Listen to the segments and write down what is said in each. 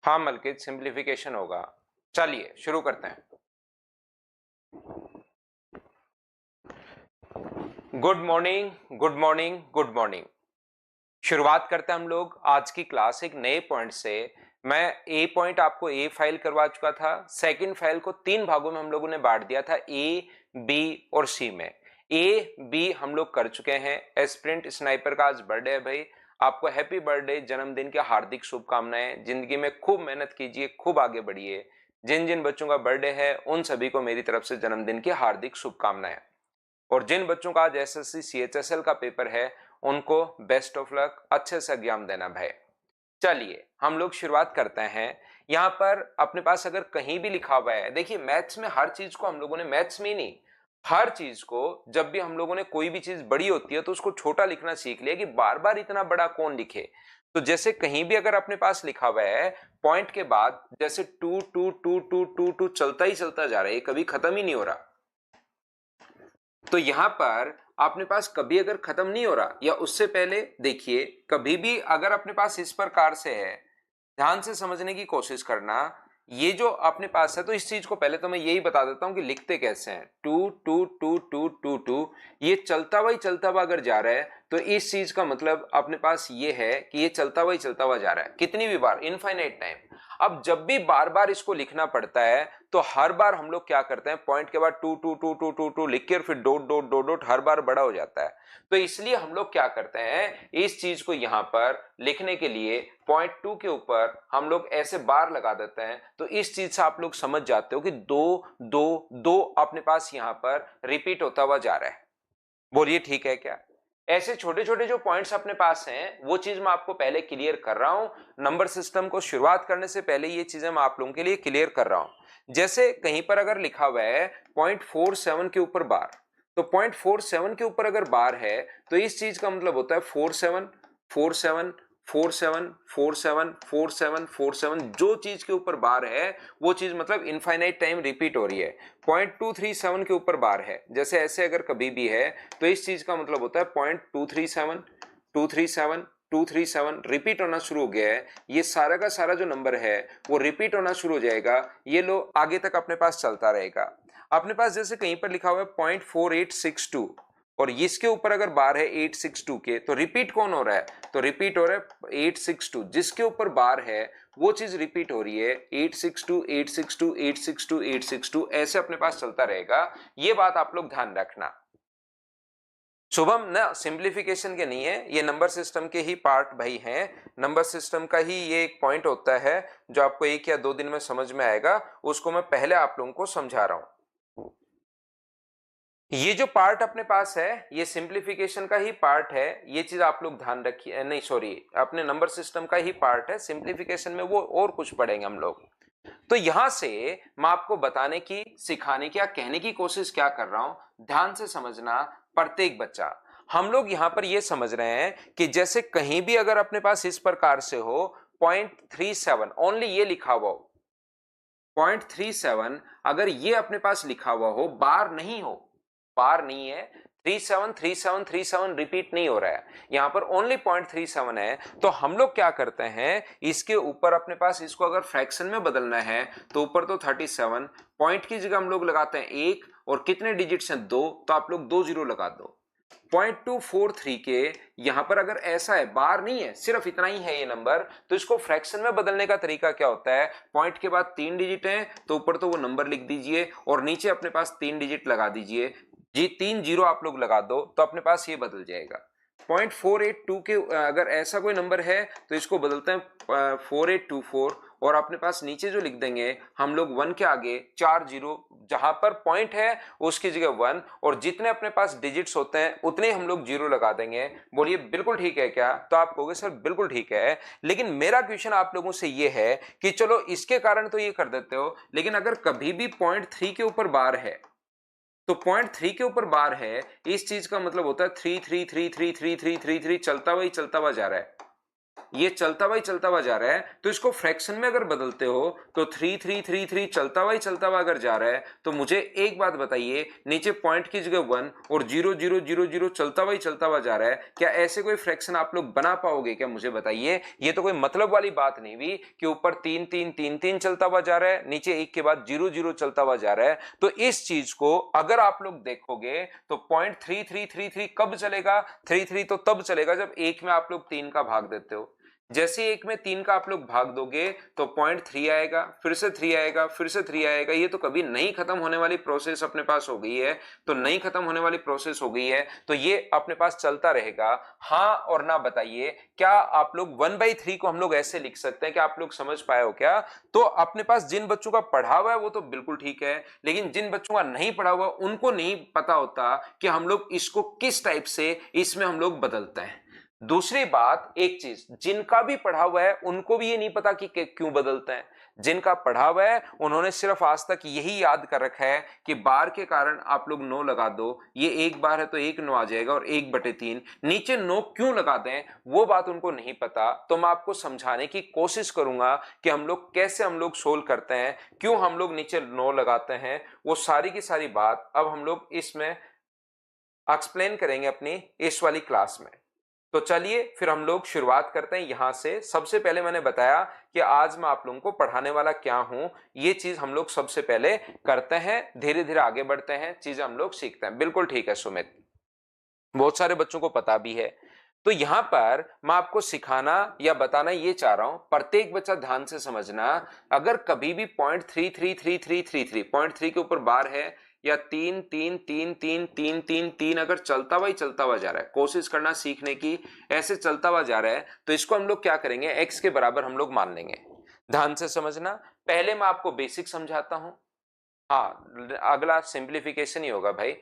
हाँ मलकित, सिंप्लीफिकेशन होगा। चलिए शुरू करते हैं। Good morning, good morning, good morning. शुरुआत करते हैं हम लोग आज की क्लास एक नए पॉइंट से। मैं ए पॉइंट आपको ए फाइल करवा चुका था। सेकंड फाइल को तीन भागों में हम लोगों ने बांट दिया था, ए, बी और सी में। ए बी हम लोग कर चुके हैं। एस्पिरेंट स्नाइपर का आज बर्थडे है भाई, आपको हैप्पी बर्थडे, जन्मदिन की हार्दिक शुभकामनाएं। जिंदगी में खूब मेहनत कीजिए, खूब आगे बढ़िए। जिन जिन बच्चों का बर्थडे है उन सभी को मेरी तरफ से जन्मदिन की हार्दिक शुभकामनाएं। और जिन बच्चों का आज एसएससी सीएचएसएल का पेपर है उनको बेस्ट ऑफ लक, अच्छे से एग्जाम देना भाई। चलिए हम लोग शुरुआत करते हैं। यहां पर अपने पास अगर कहीं भी लिखा हुआ है, देखिए मैथ्स में हर चीज को हम लोगों ने, मैथ्स में ही नहीं, हर चीज को जब भी हम लोगों ने कोई भी चीज बड़ी होती है तो उसको छोटा लिखना सीख लिया कि बार बार इतना बड़ा कौन लिखे। तो जैसे कहीं भी अगर अपने पास लिखा हुआ है पॉइंट के बाद, जैसे two two two two two two चलता ही चलता जा रहा है, ये कभी खत्म ही नहीं हो रहा। तो यहां पर अपने पास कभी अगर खत्म नहीं हो रहा, या उससे पहले देखिए कभी भी अगर अपने पास इस प्रकार से है, ध्यान से समझने की कोशिश करना। ये जो अपने पास है, तो इस चीज को पहले तो मैं यही बता देता हूं कि लिखते कैसे हैं। Two two two two two two, ये चलता हुआ अगर जा रहा है तो इस चीज का मतलब अपने पास ये है कि ये चलता हुआ जा रहा है, कितनी भी बार, इनफाइनाइट टाइम। अब जब भी बार बार इसको लिखना पड़ता है तो हर बार हम लोग क्या करते हैं, पॉइंट के बाद two two two two two two लिख के फिर डॉट डॉट डॉट डॉट हर बार बड़ा हो जाता है। तो इसलिए हम लोग क्या करते हैं, इस चीज को यहां पर लिखने के लिए पॉइंट टू के ऊपर हम लोग ऐसे बार लगा देते हैं। तो इस चीज से आप लोग समझ जाते हो कि दो दो दो अपने पास यहां पर रिपीट होता हुआ जा रहा है। बोलिए ठीक है क्या? ऐसे छोटे छोटे जो पॉइंट्स अपने पास हैं वो चीज मैं आपको पहले क्लियर कर रहा हूं। नंबर सिस्टम को शुरुआत करने से पहले ये चीजें मैं आप लोगों के लिए क्लियर कर रहा हूं। जैसे कहीं पर अगर लिखा हुआ है 0.47 के ऊपर बार, तो 0.47 के ऊपर अगर बार है तो इस चीज का मतलब होता है 47 47 47 47 47 47, जो चीज के ऊपर बार है वो चीज मतलब इनफाइनाइट टाइम रिपीट हो रही है। 0.237 के ऊपर बार है, जैसे ऐसे अगर कभी भी है तो इस चीज का मतलब होता है 0.237 237 237 रिपीट होना शुरू हो गया है। ये सारा का सारा जो नंबर है वो रिपीट होना शुरू हो जाएगा। ये लो आगे तक अपने पास चलता रहेगा। अपने पास जैसे कहीं पर लिखा हुआ है 0.4862 और इसके ऊपर अगर बार है 862 के, तो रिपीट कौन हो रहा है, तो रिपीट हो रहा है 862। जिसके ऊपर बार है वो चीज रिपीट हो रही है 862 862 862 862, ऐसे अपने पास चलता रहेगा। ये बात आप लोग ध्यान रखना। शुभम ना सिंप्लीफिकेशन के नहीं है, ये नंबर सिस्टम के ही पार्ट भाई हैं। नंबर सिस्टम का ही ये एक पॉइंट होता है जो आपको 1 या 2 दिन में समझ में आएगा, उसको मैं पहले आप लोगों को समझा रहा हूं। ये जो पार्ट अपने पास है ये सिंप्लीफिकेशन का ही पार्ट है, ये चीज आप लोग ध्यान रखिए। नहीं सॉरी, अपने नंबर सिस्टम का ही पार्ट है। सिंप्लीफिकेशन में वो और कुछ पढ़ेंगे हम लोग। तो यहां से मैं आपको बताने की, सिखाने की या कहने की कोशिश क्या कर रहा हूं, ध्यान से समझना प्रत्येक बच्चा। हम लोग यहां पर ये समझ रहे हैं कि जैसे कहीं भी अगर अपने पास इस प्रकार से हो 0.37 ओनली ये लिखा हुआ हो, 0.37 अगर ये अपने पास लिखा हुआ हो, बार नहीं हो, बार नहीं है, 37 37 37 रिपीट नहीं हो रहा है, यहां पर ओनली 0.37 है, तो हम लोग क्या करते हैं, इसके ऊपर अपने पास इसको अगर फ्रैक्शन में बदलना है तो ऊपर तो 37, पॉइंट की जगह हम लोग लगाते हैं 1 और कितने डिजिट्स हैं 2, तो आप लोग 2 जीरो लगा दो। 0.243 के यहां पर अगर ऐसा है, बार नहीं है, सिर्फ इतना ही है ये नंबर, तो इसको फ्रैक्शन में बदलने का तरीका क्या होता है, पॉइंट के बाद 3 डिजिट है तो ऊपर तो वो नंबर लिख दीजिए और नीचे अपने पास 3 डिजिट लगा दीजिए। जी 3 जीरो आप लोग लगा दो तो अपने पास ये बदल जाएगा। 0.482 के अगर ऐसा कोई नंबर है तो इसको बदलते हैं 4824 और अपने पास नीचे जो लिख देंगे हम लोग 1 के आगे 4 जीरो, जहां पर पॉइंट है उसकी जगह 1 और जितने अपने पास डिजिट्स होते हैं उतने हम लोग जीरो लगा देंगे। बोलिए बिल्कुल ठीक है क्या? तो आप कहोगे सर बिल्कुल ठीक है, लेकिन मेरा क्वेश्चन आप लोगों से ये है कि चलो इसके कारण तो ये कर देते हो, लेकिन अगर कभी भी 0.3 के ऊपर बार है तो 0.3 के ऊपर बार है, इस चीज का मतलब होता है 3 3 3 3 3 3 3 3 चलता हुआ जा रहा है। ये चलता हुआ जा रहा है, तो इसको फ्रैक्शन में अगर बदलते हो तो 3 3 3 3 चलता हुआ अगर जा रहा है, तो मुझे एक बात बताइए, नीचे पॉइंट की जगह 1 और 0 0 0 0 चलता हुआ जा रहा है, क्या ऐसे कोई फ्रैक्शन आप लोग बना पाओगे क्या? मुझे बताइए। ये तो कोई मतलब वाली बात नहीं हुई कि ऊपर 3 3 3 3 चलता हुआ जा रहा है, नीचे 1 के बाद 0 0 चलता हुआ जा रहा है। तो इस चीज को अगर आप लोग देखोगे तो पॉइंट 3 3 3 3 कब चलेगा? 3 3 तो तब चलेगा जब एक में आप लोग 3 का भाग देते हो। जैसे एक में 3 का आप लोग भाग दोगे तो पॉइंट 3 आएगा, फिर से 3 आएगा, फिर से 3 आएगा। ये तो कभी नहीं खत्म होने वाली प्रोसेस अपने पास हो गई है। तो नहीं खत्म होने वाली प्रोसेस हो गई है, तो ये अपने पास चलता रहेगा। हाँ और ना बताइए, क्या आप लोग 1/3 को हम लोग ऐसे लिख सकते हैं? क्या आप लोग समझ पाए हो क्या? तो अपने पास जिन बच्चों का पढ़ा हुआ है वो तो बिल्कुल ठीक है, लेकिन जिन बच्चों का नहीं पढ़ा हुआ उनको नहीं पता होता कि हम लोग इसको किस टाइप से इसमें हम लोग बदलते हैं। दूसरी बात, एक चीज, जिनका भी पढ़ा हुआ है उनको भी ये नहीं पता कि क्यों बदलते हैं। जिनका पढ़ा हुआ है उन्होंने सिर्फ आज तक यही याद कर रखा है कि बार के कारण आप लोग 9 लगा दो, ये एक बार है तो 1 9 आ जाएगा और 1/3 नीचे 9 क्यों लगा दें वो बात उनको नहीं पता। तो मैं आपको समझाने की कोशिश करूंगा कि हम लोग कैसे हम लोग सोल्व करते हैं, क्यों हम लोग नीचे 9 लगाते हैं, वो सारी की सारी बात अब हम लोग इसमें एक्सप्लेन करेंगे अपनी इस वाली क्लास में। तो चलिए फिर हम लोग शुरुआत करते हैं यहां से। सबसे पहले मैंने बताया कि आज मैं आप लोगों को पढ़ाने वाला क्या हूं, ये चीज हम लोग सबसे पहले करते हैं, धीरे धीरे आगे बढ़ते हैं, चीजें हम लोग सीखते हैं। बिल्कुल ठीक है सुमित, बहुत सारे बच्चों को पता भी है। तो यहां पर मैं आपको सिखाना या बताना ये चाह रहा हूं, प्रत्येक बच्चा ध्यान से समझना। अगर कभी भी पॉइंट 3 3 3 3 3 3 पॉइंट 3 के ऊपर बार है, या 3 3 3 3 3 3 3 अगर चलता हुआ जा रहा है, कोशिश करना सीखने की, ऐसे चलता हुआ जा रहा है, तो इसको हम लोग क्या करेंगे, x के बराबर हम लोग मान लेंगे। ध्यान से समझना, पहले मैं आपको बेसिक समझाता हूं। हाँ, अगला सिंप्लीफिकेशन ही होगा भाई,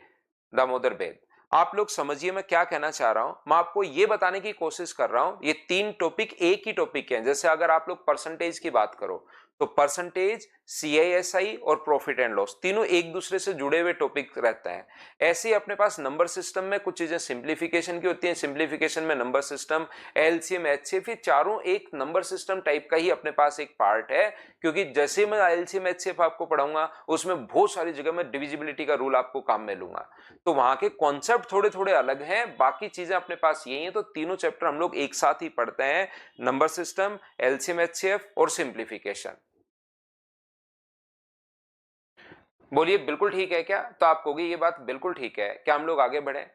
दामोदर बेद। आप लोग समझिए मैं क्या कहना चाह रहा हूं। मैं आपको यह बताने की कोशिश कर रहा हूं, ये 3 टॉपिक एक ही टॉपिक के हैं। जैसे अगर आप लोग परसेंटेज की बात करो तो परसेंटेज, CISI और प्रॉफिट एंड लॉस तीनों एक दूसरे से जुड़े हुए टॉपिक रहते हैं। ऐसे ही अपने पास नंबर सिस्टम में कुछ चीजें सिंप्लीफिकेशन की होती हैं, सिंप्लीफिकेशन में नंबर सिस्टम, LCM, HCF, ये चारों एक नंबर सिस्टम टाइप का ही अपने पास एक पार्ट है। क्योंकि जैसे मैं LCM, HCF आपको पढ़ाऊंगा उसमें बहुत सारी जगह में डिविजिबिलिटी का रूल आपको काम में लूंगा, तो वहां के कॉन्सेप्ट थोड़े थोड़े अलग हैं, बाकी चीजें अपने पास यही है। तो तीनों चैप्टर हम लोग एक साथ ही पढ़ते हैं, नंबर सिस्टम, LCM, HCF और सिंप्लीफिकेशन। बोलिए बिल्कुल ठीक है क्या? तो आप कहोगे ये बात बिल्कुल ठीक है, क्या हम लोग आगे बढ़े?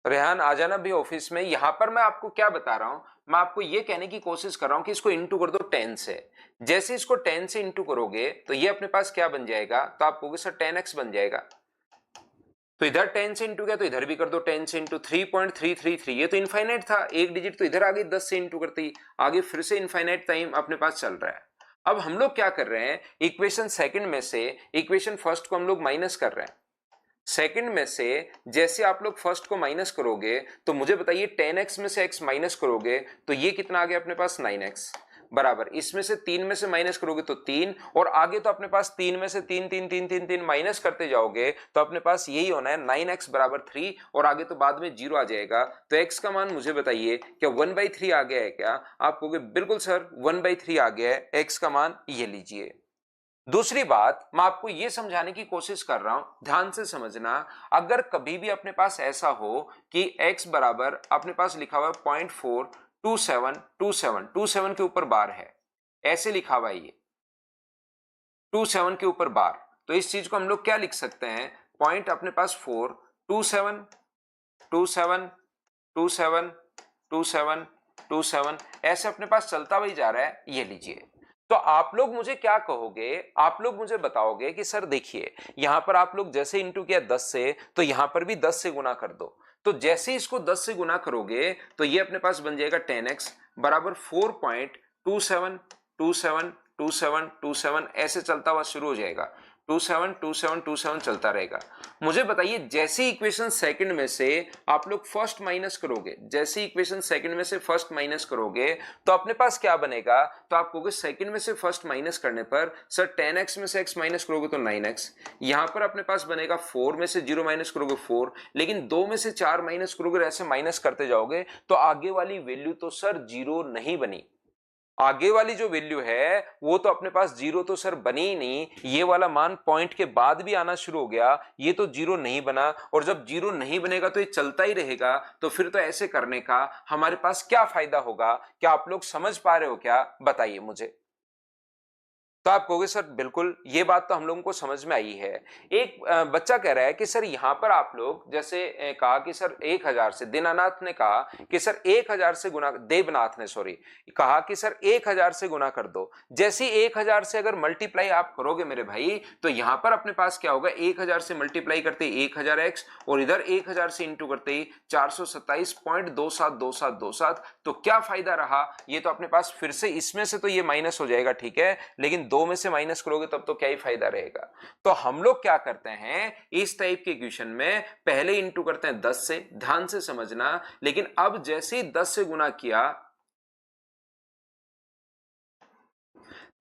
रेहान आ जाना भी ऑफिस में। यहां पर मैं आपको क्या बता रहा हूं, मैं आपको ये कहने की कोशिश कर रहा हूं कि इसको इंटू कर दो 10 से। जैसे इसको 10 से इंटू करोगे तो ये अपने पास क्या बन जाएगा, तो आप कहोगे सर 10x बन जाएगा। तो इधर 10 से इंटू किया तो इधर भी कर दो 10 से इंटू, 3.333। ये तो इनफाइनाइट था, एक डिजिट तो इधर आ गई 10 से इंटू करते ही, आगे फिर से इनफाइनाइट टाइम अपने पास चल रहा है। अब हम लोग क्या कर रहे हैं, इक्वेशन सेकंड में से इक्वेशन फर्स्ट को हम लोग माइनस कर रहे हैं। सेकंड में से जैसे आप लोग फर्स्ट को माइनस करोगे तो मुझे बताइए 10x में से x माइनस करोगे तो ये कितना आ गया अपने पास 9x बराबर, इसमें से 3 में से माइनस करोगे तो 3, और आगे तो अपने पास 3 में से 3 3 3 3 3 माइनस करते जाओगे तो अपने पास यही होना है 9x बराबर 3, और आगे तो बाद में 0 आ जाएगा। तो x का मान मुझे बताइए क्या 1/3 आ गया है क्या? आप कहोगे बिल्कुल सर 1/3 आ गया है, x का मान ये लीजिए। दूसरी बात मैं आपको यह समझाने की कोशिश कर रहा हूं, ध्यान से समझना। अगर कभी भी अपने पास ऐसा हो कि x बराबर अपने पास लिखा हुआ है 0.4727 के ऊपर बार है, ऐसे लिखा हुआ है ये 27 के ऊपर बार, तो इस चीज को हम लोग क्या लिख सकते हैं, पॉइंट अपने पास 4 27 27 27 27 27 ऐसे अपने पास चलता हुआ जा रहा है, ये लीजिए। तो आप लोग मुझे क्या कहोगे, आप लोग मुझे बताओगे कि सर देखिए यहां पर आप लोग जैसे इंटू किया 10 से, तो यहां पर भी 10 से गुना कर दो। तो जैसे इसको 10 से गुना करोगे तो ये अपने पास बन जाएगा 10x बराबर 4.27272727 ऐसे चलता हुआ शुरू हो जाएगा। 27 चलता रहेगा। मुझे बताइए जैसे इक्वेशन सेकंड में से आप लोग फर्स्ट माइनस करोगे, जैसे इक्वेशन सेकंड में से फर्स्ट माइनस करोगे तो अपने पास क्या बनेगा, तो आप कहोगे सेकंड में से फर्स्ट माइनस करने पर सर 10x में से x माइनस करोगे तो 9x, यहां पर अपने पास बनेगा 4 में से 0 माइनस करोगे 4, लेकिन 2 में से 4 माइनस करोगे, ऐसे माइनस करते जाओगे तो आगे वाली वैल्यू तो सर 0 नहीं बनी। आगे वाली जो वैल्यू है वो तो अपने पास 0 तो सर बनी ही नहीं, ये वाला मान पॉइंट के बाद भी आना शुरू हो गया, ये तो 0 नहीं बना, और जब 0 नहीं बनेगा तो ये चलता ही रहेगा, तो फिर तो ऐसे करने का हमारे पास क्या फायदा होगा? क्या आप लोग समझ पा रहे हो क्या? बताइए मुझे। तो आप कहोगे सर बिल्कुल ये बात तो हम लोगों को समझ में आई है। एक बच्चा कह रहा है कि सर यहां पर आप लोग जैसे कहा कि सर 1000 से, दीनानाथ ने कहा कि सर 1000 से गुना, देवनाथ ने सॉरी कहा कि सर 1000 से गुना कर दो। जैसे 1000 से अगर मल्टीप्लाई आप करोगे मेरे भाई तो यहां पर अपने पास क्या होगा, 1000 से मल्टीप्लाई करते 1000x और इधर 1000 से इंटू करते ही 427.272727, तो क्या फायदा रहा? ये तो अपने पास फिर से इसमें से तो ये माइनस हो जाएगा, ठीक है, लेकिन 2 में से माइनस करोगे तब तो क्या ही फायदा रहेगा। तो हम लोग क्या करते हैं इस टाइप के इक्वेशन में, पहले इंटू करते हैं 10 से, ध्यान से समझना, लेकिन अब जैसे ही 10 से गुना किया,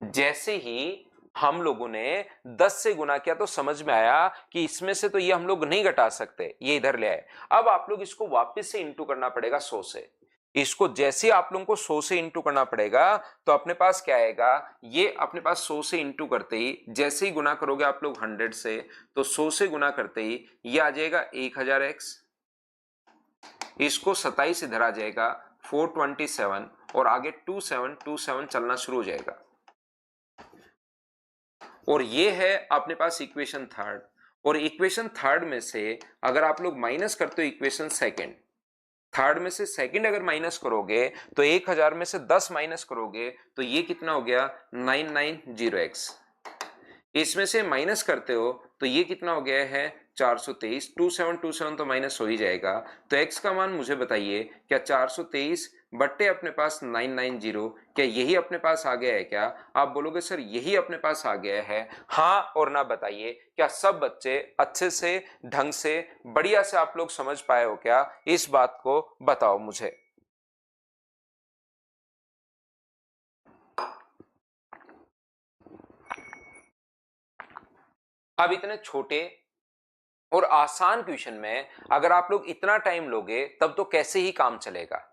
जैसे ही हम लोगों ने 10 से गुना किया तो समझ में आया कि इसमें से तो ये हम लोग नहीं घटा सकते, ये इधर ले आए। अब आप लोग इसको वापस से इंटू करना पड़ेगा 100 से। इसको जैसे आप लोगों को 100 से इंटू करना पड़ेगा तो अपने पास क्या आएगा, ये अपने पास 100 से इंटू करते ही, जैसे ही गुना करोगे आप लोग 100 से, तो 100 से गुना करते ही ये आ जाएगा 1000x, इसको 27 इधर आ जाएगा 427, और आगे 2727 चलना शुरू हो जाएगा। और ये है अपने पास इक्वेशन थर्ड, और इक्वेशन थर्ड में से अगर आप लोग माइनस करते हो इक्वेशन सेकंड, थर्ड में से सेकंड अगर माइनस करोगे तो 1000 में से 10 माइनस करोगे तो ये कितना हो गया 990x, इसमें से माइनस करते हो तो ये कितना हो गया है 423, 2727 तो माइनस हो ही जाएगा, तो x का मान मुझे बताइए, क्या 423 बट्टे अपने पास 990, क्या यही अपने पास आ गया है क्या? आप बोलोगे सर यही अपने पास आ गया है, हाँ और ना बताइए। क्या सब बच्चे अच्छे से, ढंग से, बढ़िया से आप लोग समझ पाए हो क्या? इस बात को बताओ मुझे। अब इतने छोटे और आसान क्वेश्चन में अगर आप लोग इतना टाइम लोगे तब तो कैसे ही काम चलेगा।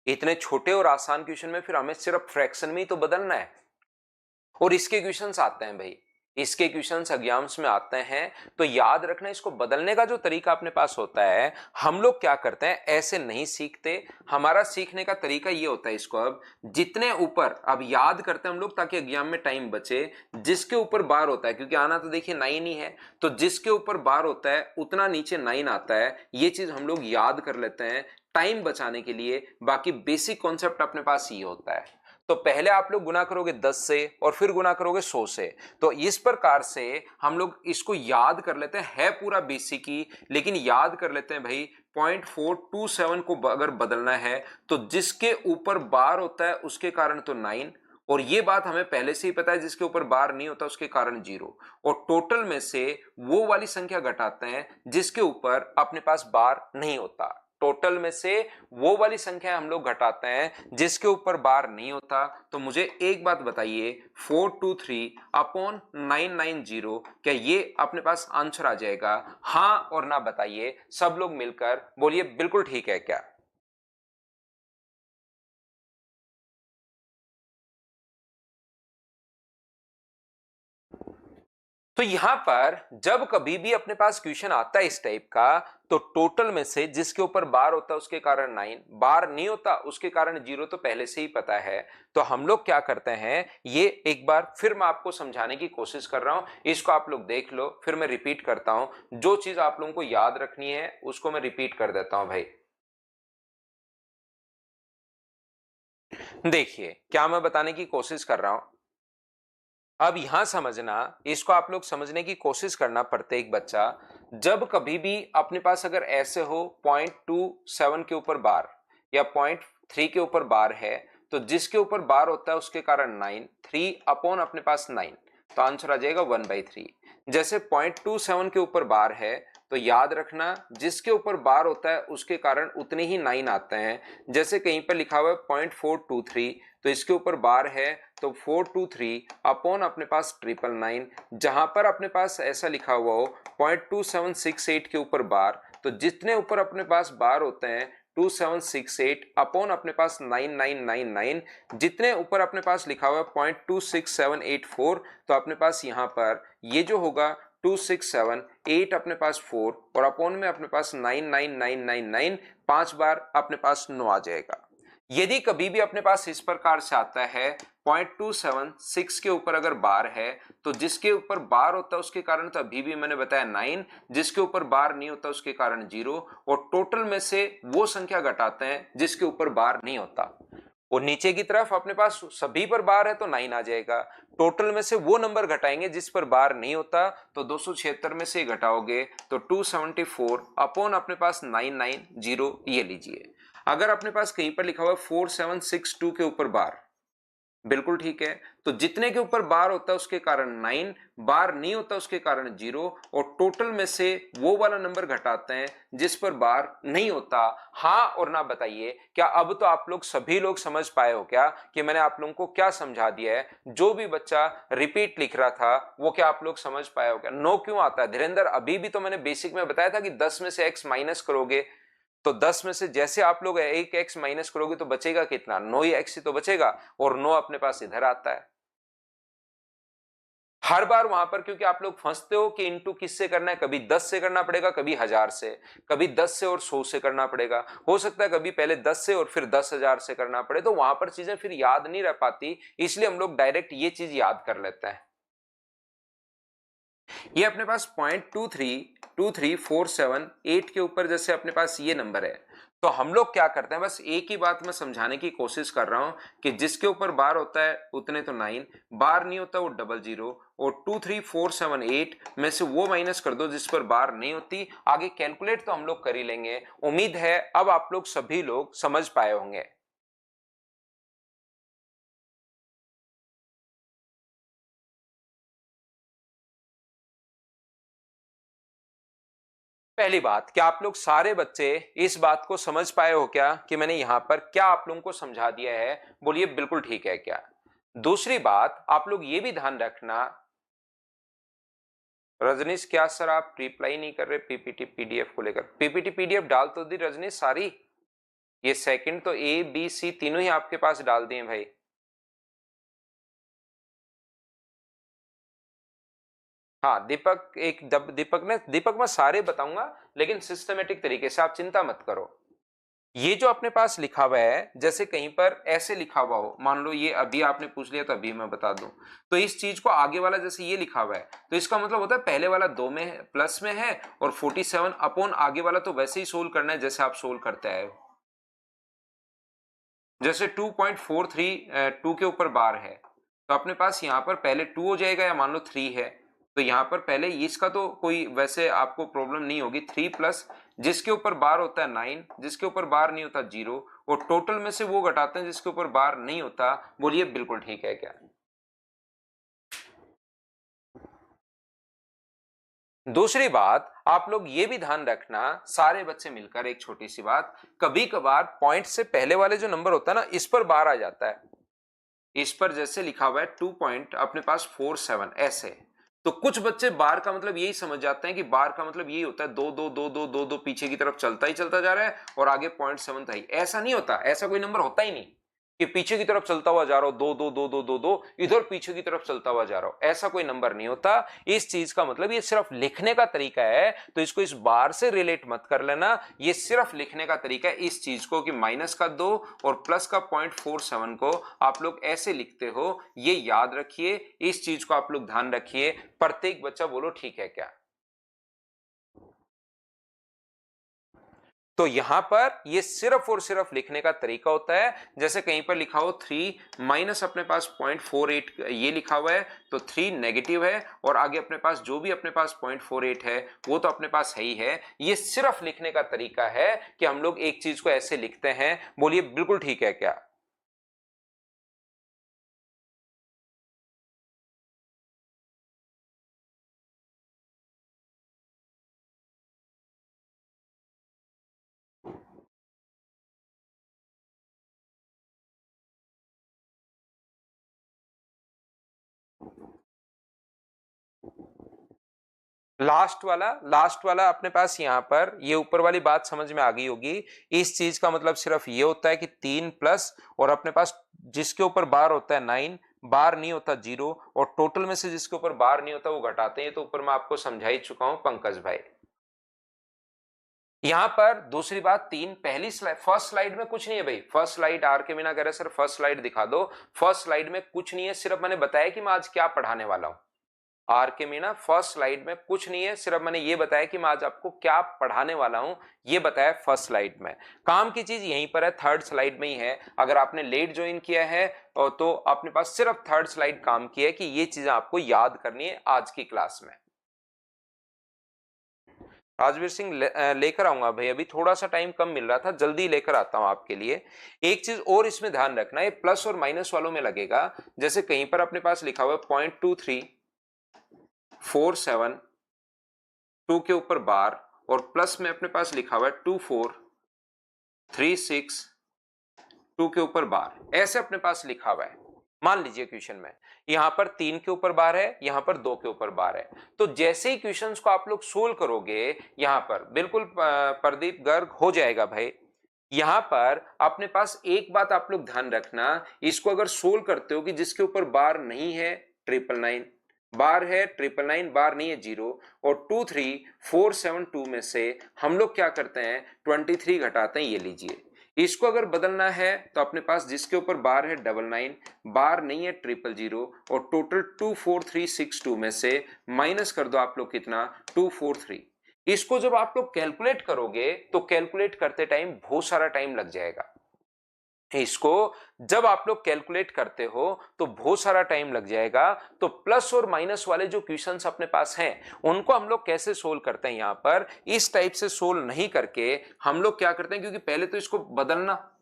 इतने छोटे और आसान क्वेश्चन में फिर हमें सिर्फ फ्रैक्शन में ही तो बदलना है, और इसके क्वेश्चंस आते हैं भाई, इसके क्वेश्चंस एग्जाम्स में आते हैं, तो याद रखना इसको बदलने का जो तरीका अपने पास होता है, हम लोग क्या करते हैं ऐसे नहीं सीखते। हमारा सीखने का तरीका ये होता है, इसको अब जितने ऊपर अब याद करते हैं हम लोग ताकि एग्जाम में टाइम बचे, जिसके ऊपर बार होता है, क्योंकि आना तो देखिए 9 ही है, तो जिसके ऊपर बार होता है उतना नीचे 9 आता है, ये चीज हम लोग याद कर लेते हैं टाइम बचाने के लिए। बाकी बेसिक कॉन्सेप्ट अपने पास ये होता है। तो पहले आप लोग गुना करोगे 10 से और फिर गुना करोगे 100 से, तो इस प्रकार से हम लोग इसको याद कर लेते हैं, है पूरा बेसिक ही, लेकिन याद कर लेते हैं भाई 0.427 को अगर बदलना है तो जिसके ऊपर बार होता है उसके कारण तो 9, और ये बात हमें पहले से ही पता है जिसके ऊपर बार नहीं होता उसके कारण 0, और टोटल में से वो वाली संख्या घटाते हैं जिसके ऊपर अपने पास बार नहीं होता, टोटल में से वो वाली संख्या हम लोग घटाते हैं जिसके ऊपर बार नहीं होता। तो मुझे एक बात बताइए 423/990, क्या ये अपने पास आंसर आ जाएगा? हाँ और ना बताइए, सब लोग मिलकर बोलिए बिल्कुल ठीक है क्या? तो यहां पर जब कभी भी अपने पास क्वेश्चन आता है इस टाइप का, तो टोटल में से जिसके ऊपर बार होता है उसके कारण 9, बार नहीं होता उसके कारण 0, तो पहले से ही पता है। तो हम लोग क्या करते हैं, ये एक बार फिर मैं आपको समझाने की कोशिश कर रहा हूं, इसको आप लोग देख लो, फिर मैं रिपीट करता हूं, जो चीज आप लोगों को याद रखनी है उसको मैं रिपीट कर देता हूं भाई। देखिए क्या मैं बताने की कोशिश कर रहा हूं, अब यहां समझना, इसको आप लोग समझने की कोशिश करना, प्रत्येक बच्चा जब कभी भी अपने पास अगर ऐसे हो 0.27 के ऊपर बार या 0.3 के ऊपर बार है, तो जिसके ऊपर बार होता है उसके कारण 9, 3 अपॉन अपने पास 9, तो आंसर आ जाएगा 1/3। जैसे 0.27 के ऊपर बार है तो याद रखना जिसके ऊपर बार होता है उसके कारण उतने ही 9 आते हैं। जैसे कहीं पर लिखा हुआ है 0.423 तो इसके ऊपर बार है तो 423 अपॉन अपने पास 999, जहां पर अपने पास ऐसा लिखा हुआ हो 0.2768 के ऊपर बार, तो जितने ऊपर अपने पास बार होते हैं 2768 अपॉन अपने पास 9999, जितने ऊपर अपने पास लिखा हुआ है 0.26784 तो अपने पास यहां पर ये जो होगा 2678 अपने पास 4 और अपॉन में अपने पास 99999, 5 बार अपने पास 9 आ जाएगा। यदि कभी भी अपने पास इस प्रकार से आता है 0.276 के ऊपर अगर बार है तो जिसके ऊपर बार होता है उसके कारण तो अभी भी मैंने बताया 9, जिसके ऊपर बार नहीं होता उसके कारण 0, और टोटल में से वो संख्या घटाते हैं जिसके ऊपर बार नहीं होता। और नीचे की तरफ अपने पास सभी पर बार है तो 9 आ जाएगा, टोटल में से वो नंबर घटाएंगे जिस पर बार नहीं होता तो 276 में से घटाओगे तो 274 अपॉन अपने पास 990 ये लीजिए। अगर अपने पास कहीं पर लिखा हुआ 4762 के ऊपर बार, बिल्कुल ठीक है, तो जितने के ऊपर बार होता है उसके कारण 9, बार नहीं होता उसके कारण 0, और टोटल में से वो वाला नंबर घटाते हैं जिस पर बार नहीं होता। हाँ और ना बताइए, क्या अब तो आप लोग सभी लोग समझ पाए हो क्या कि मैंने आप लोगों को क्या समझा दिया है? जो भी बच्चा रिपीट लिख रहा था वो क्या आप लोग समझ पाए हो क्या? नो क्यों आता है धीरेन्द्र? अभी भी तो मैंने बेसिक में बताया था कि 10 में से x माइनस करोगे तो 10 में से जैसे आप लोग एक x माइनस करोगे तो बचेगा कितना? 9 ही x ही तो बचेगा, और 9 अपने पास इधर आता है। हर बार वहां पर क्योंकि आप लोग फंसते हो कि इनटू किससे करना है, कभी 10 से करना पड़ेगा, कभी 1000 से, कभी 10 से और 100 से करना पड़ेगा, हो सकता है कभी पहले 10 से और फिर 10,000 से करना पड़े, तो वहां पर चीजें फिर याद नहीं रह पाती, इसलिए हम लोग डायरेक्ट ये चीज याद कर लेते हैं। ये अपने पास 0.2323478 के ऊपर जैसे अपने पास ये नंबर है तो हम लोग क्या करते हैं, बस एक ही बात मैं समझाने की कोशिश कर रहा हूं कि जिसके ऊपर बार होता है उतने तो 9, बार नहीं होता वो 00, और 23478 में से वो माइनस कर दो जिस पर बार नहीं होती। आगे कैलकुलेट तो हम लोग कर ही लेंगे। उम्मीद है अब आप लोग सभी लोग समझ पाए होंगे। पहली बात, क्या आप लोग सारे बच्चे इस बात को समझ पाए हो क्या कि मैंने यहां पर क्या आप लोगों को समझा दिया है? बोलिए बिल्कुल ठीक है क्या? दूसरी बात, आप लोग ये भी ध्यान रखना, रजनीश क्या सर आप रिप्लाई नहीं कर रहे पीपीटी पीडीएफ को लेकर? पीपीटी पीडीएफ डाल तो दी रजनीश सारी, ये सेकंड तो ए बी सी तीनों ही आपके पास डाल दिए भाई। हाँ दीपक, दीपक मैं सारे बताऊंगा लेकिन सिस्टमेटिक तरीके से, आप चिंता मत करो। ये जो अपने पास लिखा हुआ है, जैसे कहीं पर ऐसे लिखा हुआ हो, मान लो ये अभी आपने पूछ लिया तो अभी मैं बता दूं, तो इस चीज को आगे वाला जैसे ये लिखा हुआ है तो इसका मतलब होता है पहले वाला 2 में है, प्लस में है, और 47 अपॉन आगे वाला तो वैसे ही सोल्व करना है जैसे आप सोल्व करते आए हो। जैसे 2.432 के ऊपर बार है तो अपने पास यहाँ पर पहले 2 हो जाएगा, या मान लो 3 है तो यहाँ पर पहले इसका तो कोई वैसे आपको प्रॉब्लम नहीं होगी, 3 प्लस जिसके ऊपर बार होता है 9, जिसके ऊपर बार नहीं होता 0, और टोटल में से वो घटाते हैं जिसके ऊपर बार नहीं होता। बोलिए बिल्कुल ठीक है क्या? दूसरी बात, आप लोग ये भी ध्यान रखना सारे बच्चे मिलकर, एक छोटी सी बात, कभी कभार पॉइंट से पहले वाले जो नंबर होता है ना इस पर बार आ जाता है, इस पर जैसे लिखा हुआ है 2 पॉइंट अपने पास 47 ऐसे, तो कुछ बच्चे बार का मतलब यही समझ जाते हैं कि बार का मतलब यही होता है दो दो दो दो दो दो पीछे की तरफ चलता ही चलता जा रहा है और आगे 0.7 था ही। ऐसा नहीं होता, ऐसा कोई नंबर होता ही नहीं कि पीछे की तरफ चलता हुआ जा रहा हो, दो दो दो दो दो दो इधर पीछे की तरफ चलता हुआ जा रहा हो, ऐसा कोई नंबर नहीं होता। इस चीज का मतलब ये सिर्फ लिखने का तरीका है, तो इसको इस बार से रिलेट मत कर लेना, ये सिर्फ लिखने का तरीका है इस चीज को कि माइनस का 2 और प्लस का 0.47 को आप लोग ऐसे लिखते हो, ये याद रखिए, इस चीज को आप लोग ध्यान रखिए। प्रत्येक बच्चा बोलो ठीक है क्या? तो यहां पर ये सिर्फ और सिर्फ लिखने का तरीका होता है, जैसे कहीं पर लिखा हो 3 माइनस अपने पास 0.48 ये लिखा हुआ है तो 3 नेगेटिव है, और आगे अपने पास जो भी अपने पास 0.48 है वो तो अपने पास है ही है। ये सिर्फ लिखने का तरीका है कि हम लोग एक चीज को ऐसे लिखते हैं। बोलिए बिल्कुल ठीक है क्या? लास्ट वाला अपने पास यहाँ पर ये ऊपर वाली बात समझ में आ गई होगी। इस चीज का मतलब सिर्फ ये होता है कि 3 प्लस और अपने पास जिसके ऊपर बार होता है 9, बार नहीं होता 0, और टोटल में से जिसके ऊपर बार नहीं होता वो घटाते हैं। तो ऊपर मैं आपको समझा ही चुका हूं पंकज भाई। यहां पर दूसरी बात, तीन पहली स्लाइड फर्स्ट स्लाइड में कुछ नहीं है भाई। फर्स्ट स्लाइड आर के मीना कह रहे सर फर्स्ट स्लाइड दिखा दो। फर्स्ट स्लाइड में कुछ नहीं है, सिर्फ मैंने बताया कि मैं आज क्या पढ़ाने वाला हूं। आर के मीना फर्स्ट स्लाइड में कुछ नहीं है, सिर्फ मैंने ये बताया कि मैं आज आपको क्या पढ़ाने वाला हूं, ये बताया फर्स्ट स्लाइड में। काम की चीज यहीं पर है, थर्ड स्लाइड में ही है। अगर आपने लेट ज्वाइन किया है तो अपने पास सिर्फ थर्ड स्लाइड काम की है कि ये चीजें आपको याद करनी है आज की क्लास में। राजवीर सिंह लेकर आऊंगा भाई, अभी थोड़ा सा टाइम कम मिल रहा था, जल्दी लेकर आता हूं आपके लिए। एक चीज और इसमें ध्यान रखना, ये प्लस और माइनस वालों में लगेगा। जैसे कहीं पर अपने पास लिखा हुआ है 0.2347 2 के ऊपर बार, और प्लस में अपने पास लिखा हुआ है 2436 2 के ऊपर बार, ऐसे अपने पास लिखा हुआ है। मान लीजिए क्वेश्चन में यहां पर 3 के ऊपर बार है, यहां पर 2 के ऊपर बार है। तो जैसे ही क्वेश्चंस को आप लोग सोल्व करोगे यहां पर बिल्कुल प्रदीप गर्ग हो जाएगा भाई। यहां पर अपने पास एक बात आप लोग ध्यान रखना, इसको अगर सोल्व करते हो कि जिसके ऊपर बार नहीं है 999, बार है 999, बार नहीं है 0, और 23472 में से हम लोग क्या करते हैं 23 घटाते हैं। ये लीजिए, इसको अगर बदलना है तो अपने पास जिसके ऊपर बार है 99, बार नहीं है 000, और टोटल 24362 में से माइनस कर दो आप लोग कितना 243। इसको जब आप लोग कैलकुलेट करोगे तो कैलकुलेट करते टाइम बहुत सारा टाइम लग जाएगा। इसको जब आप लोग कैलकुलेट करते हो तो बहुत सारा टाइम लग जाएगा। तो प्लस और माइनस वाले जो क्वेश्चंस अपने पास हैं उनको हम लोग कैसे सोल्व करते हैं, यहां पर इस टाइप से सोल्व नहीं करके हम लोग क्या करते हैं, क्योंकि पहले तो इसको बदलना,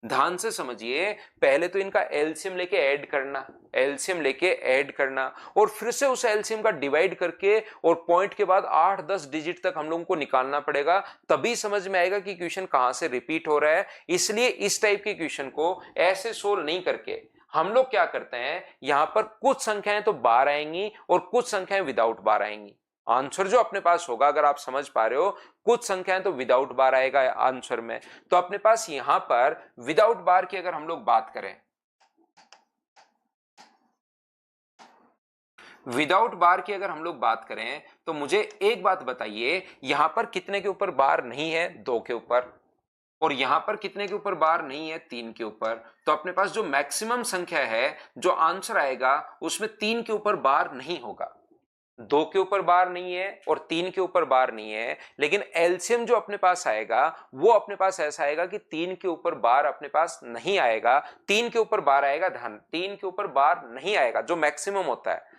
ध्यान से समझिए, पहले तो इनका एलसीएम लेके ऐड करना, एलसीएम लेके ऐड करना, और फिर से उस एलसीएम का डिवाइड करके और पॉइंट के बाद 8-10 डिजिट तक हम लोगों को निकालना पड़ेगा, तभी समझ में आएगा कि क्वेश्चन कहां से रिपीट हो रहा है। इसलिए इस टाइप के क्वेश्चन को ऐसे सोल्व नहीं करके हम लोग क्या करते हैं, यहां पर कुछ संख्याएं तो बार आएंगी और कुछ संख्याएं विदाउट बार आएंगी। आंसर जो अपने पास होगा, अगर आप समझ पा रहे हो, कुछ संख्याएं तो विदाउट बार आएगा आंसर में। तो अपने पास यहां पर विदाउट बार की अगर हम लोग बात करें, विदाउट बार की अगर हम लोग बात करें तो मुझे एक बात बताइए, यहां पर कितने के ऊपर बार नहीं है 2 के ऊपर, और यहां पर कितने के ऊपर बार नहीं है 3 के ऊपर। तो अपने पास जो मैक्सिमम संख्या है, जो आंसर आएगा उसमें 3 के ऊपर बार नहीं होगा, 2 के ऊपर बार नहीं है और 3 के ऊपर बार नहीं है। लेकिन एलसीएम जो अपने पास आएगा वो अपने पास ऐसा आएगा कि 3 के ऊपर बार अपने पास नहीं आएगा, 3 के ऊपर बार आएगा, ध्यान, 3 के ऊपर बार नहीं आएगा जो मैक्सिमम होता है।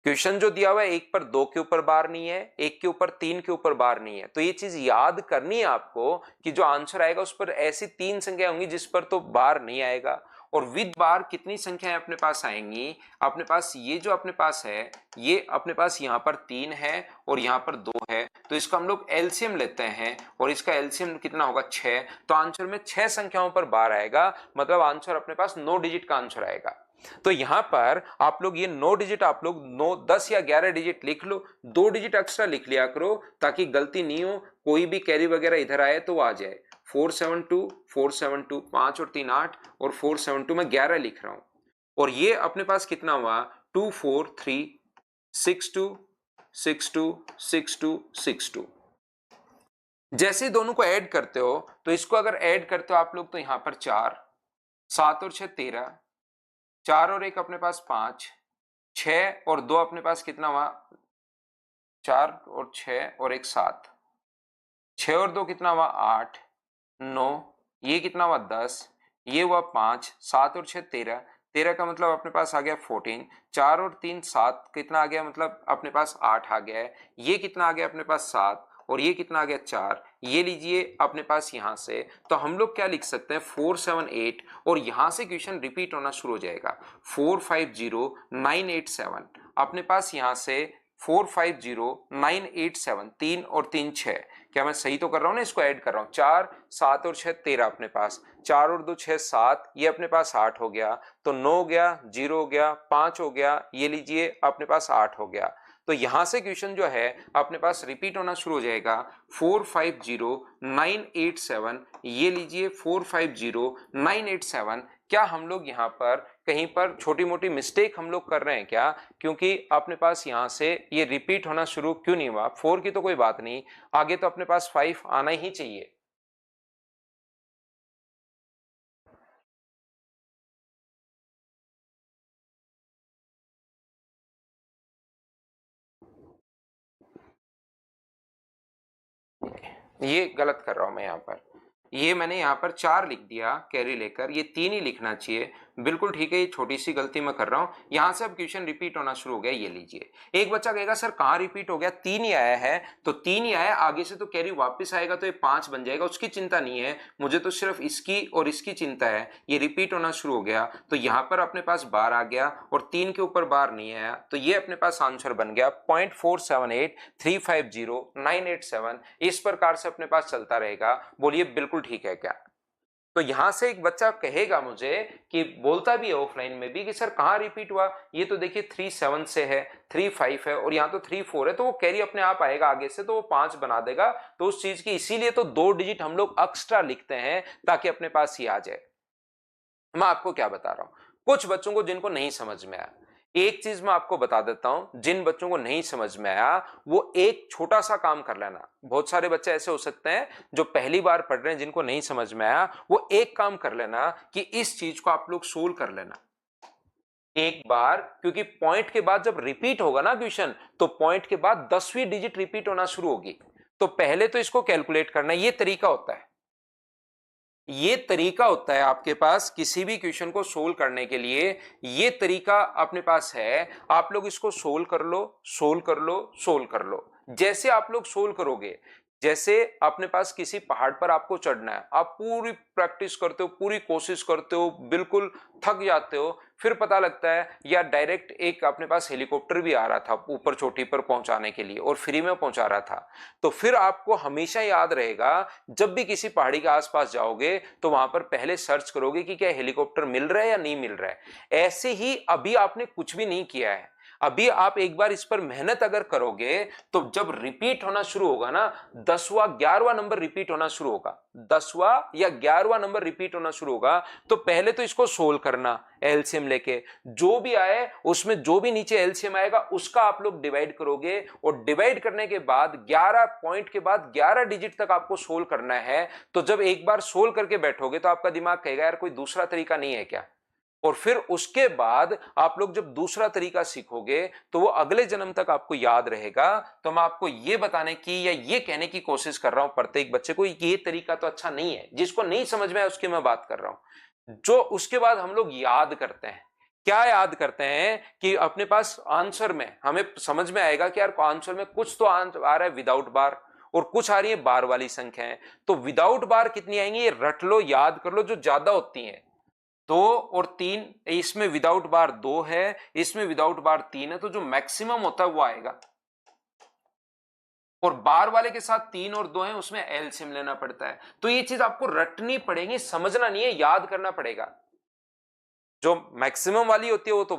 क्वेश्चन जो दिया हुआ है, एक पर 2 के ऊपर बार नहीं है, एक के ऊपर 3 के ऊपर बार नहीं है। तो ये चीज याद करनी है आपको कि जो आंसर आएगा उस पर ऐसी 3 संख्या होंगी जिस पर तो बार नहीं आएगा। और विद बार कितनी संख्याएं अपने पास आएंगी, अपने पास ये जो अपने पास है, ये अपने पास यहाँ पर 3 है और यहाँ पर 2 है। तो इसका हम लोग एलसीएम लेते हैं और इसका एलसीएम कितना होगा 6। तो आंसर में 6 संख्याओं पर बार आएगा, मतलब आंसर अपने पास 9 डिजिट का आंसर आएगा। तो यहां पर आप लोग ये 9 डिजिट आप लोग 9, 10 या 11 डिजिट लिख लो, 2 डिजिट एक्स्ट्रा लिख लिया करो ताकि गलती नहीं हो, कोई भी कैरी वगैरह इधर आए तो आ जाए। 472 472 5 और 3 8 और 472 में 11 लिख रहा हूं। और ये अपने पास कितना हुआ 24362 62 62 62। जैसे दोनों को ऐड करते हो तो इसको अगर ऐड करते हो आप लोग तो यहां पर 4, 7 और 6 13, 4 और 1 अपने पास 5, 6 और 2 अपने पास कितना हुआ 4 और 6 और 1 7, 6 और 2 कितना हुआ 8 9, ये कितना हुआ 10, ये हुआ 5, 7 और 6 13, 13 का मतलब अपने पास आ गया 14, 4 और 3 7 कितना आ गया, मतलब अपने पास 8 आ गया है, ये कितना आ गया अपने पास 7, और ये कितना आ गया 4, ये लीजिए अपने पास यहां से। तो हम लोग क्या लिख सकते हैं 478, और यहां से क्वेश्चन रिपीट होना शुरू हो जाएगा 450987, अपने पास यहां से 450987, 3 और 3 6, क्या मैं सही तो कर रहा हूं ना, इसको ऐड कर रहा हूं, 4 7 और 6 13 अपने पास, 4 और 2 6 7, ये अपने पास 8 हो गया, तो 9 हो गया, 0 हो गया, 5 हो गया, ये लीजिए अपने पास 8 हो गया। तो यहां से क्वेश्चन जो है अपने पास रिपीट होना शुरू हो जाएगा 450987, ये लीजिए 450987। क्या हम लोग यहाँ पर कहीं पर छोटी मोटी मिस्टेक हम लोग कर रहे हैं क्या? क्योंकि अपने पास यहां से ये रिपीट होना शुरू क्यों नहीं हुआ? 4 की तो कोई बात नहीं, आगे तो अपने पास 5 आना ही चाहिए। ये गलत कर रहा हूं मैं यहाँ पर, ये मैंने यहाँ पर 4 लिख दिया कैरी लेकर, ये 3 ही लिखना चाहिए। बिल्कुल ठीक है, ये छोटी सी गलती मैं कर रहा हूं। यहां से अब क्वेश्चन रिपीट होना शुरू हो गया, ये लीजिए। एक बच्चा कहेगा सर कहां रिपीट हो गया, 3 ही आया है। तो 3 ही आया, आगे से तो कैरी वापस आएगा तो ये 5 बन जाएगा, उसकी चिंता नहीं है मुझे, तो सिर्फ इसकी और इसकी चिंता है। ये रिपीट होना शुरू हो गया तो यहां पर अपने पास बार आ गया और 3 के ऊपर बार नहीं आया, तो ये अपने पास आंसर बन गया 0.478350,987। इस प्रकार से अपने पास चलता रहेगा। बोलिए बिल्कुल ठीक है क्या? तो यहां से एक बच्चा कहेगा मुझे कि बोलता भी है ऑफलाइन में भी कि सर कहां रिपीट हुआ, ये तो देखिए 3 7 से है, 3 5 है और यहाँ तो 3 4 है, तो वो कैरी अपने आप आएगा आगे से, तो वो 5 बना देगा। तो उस चीज की इसीलिए तो 2 डिजिट हम लोग एक्स्ट्रा लिखते हैं ताकि अपने पास ये आ जाए। मैं आपको क्या बता रहा हूं, कुछ बच्चों को जिनको नहीं समझ में आया, एक चीज मैं आपको बता देता हूं, जिन बच्चों को नहीं समझ में आया वो एक छोटा सा काम कर लेना। बहुत सारे बच्चे ऐसे हो सकते हैं जो पहली बार पढ़ रहे हैं, जिनको नहीं समझ में आया, वो एक काम कर लेना कि इस चीज को आप लोग सोल्व कर लेना एक बार। क्योंकि पॉइंट के बाद जब रिपीट होगा ना क्वेश्चन, तो पॉइंट के बाद 10वीं डिजिट रिपीट होना शुरू होगी। तो पहले तो इसको कैलकुलेट करना, ये तरीका होता है, ये तरीका होता है आपके पास किसी भी क्वेश्चन को सोल्व करने के लिए। ये तरीका अपने पास है, आप लोग इसको सोल्व कर लो, सोल्व कर लो, सोल्व कर लो। जैसे आप लोग सोल्व करोगे, जैसे अपने पास किसी पहाड़ पर आपको चढ़ना है, आप पूरी प्रैक्टिस करते हो, पूरी कोशिश करते हो, बिल्कुल थक जाते हो, फिर पता लगता है या डायरेक्ट एक अपने पास हेलीकॉप्टर भी आ रहा था ऊपर चोटी पर पहुंचाने के लिए और फ्री में पहुंचा रहा था। तो फिर आपको हमेशा याद रहेगा, जब भी किसी पहाड़ी के आसपास जाओगे तो वहां पर पहले सर्च करोगे कि क्या हेलीकॉप्टर मिल रहा है या नहीं मिल रहा है। ऐसे ही अभी आपने कुछ भी नहीं किया है, अभी आप एक बार इस पर मेहनत अगर करोगे तो जब रिपीट होना शुरू होगा ना, 10वां 11वां नंबर रिपीट होना शुरू होगा, 10वां या 11वां नंबर रिपीट होना शुरू होगा, तो पहले तो इसको सोल्व करना एलसीएम लेके, जो भी आए उसमें जो भी नीचे एलसीएम आएगा उसका आप लोग डिवाइड करोगे, और डिवाइड करने के बाद 11 पॉइंट के बाद 11 डिजिट तक आपको सोल्व करना है। तो जब एक बार सोल्व करके बैठोगे तो आपका दिमाग कहेगा यार कोई दूसरा तरीका नहीं है क्या? और फिर उसके बाद आप लोग जब दूसरा तरीका सीखोगे तो वो अगले जन्म तक आपको याद रहेगा। तो मैं आपको ये बताने की या ये कहने की कोशिश कर रहा हूं प्रत्येक बच्चे को, ये तरीका तो अच्छा नहीं है। जिसको नहीं समझ में आया उसकी मैं बात कर रहा हूं। जो उसके बाद हम लोग याद करते हैं, क्या याद करते हैं कि अपने पास आंसर में हमें समझ में आएगा कि यार आंसर में कुछ तो आ रहा है विदाउट बार और कुछ आ रही है बार वाली संख्याएं। तो विदाउट बार कितनी आएंगी ये रट लो, याद कर लो, जो ज्यादा होती हैं 2 और 3, इसमें विदाउट बार 2 है, इसमें विदाउट बार 3 है, तो जो मैक्सिमम होता है वो आएगा। और बार वाले के साथ 3 और 2 है, उसमें एलसीएम लेना पड़ता है। तो ये चीज आपको रटनी पड़ेगी, समझना नहीं है, याद करना पड़ेगा। जो मैक्सिमम वाली होती है वो तो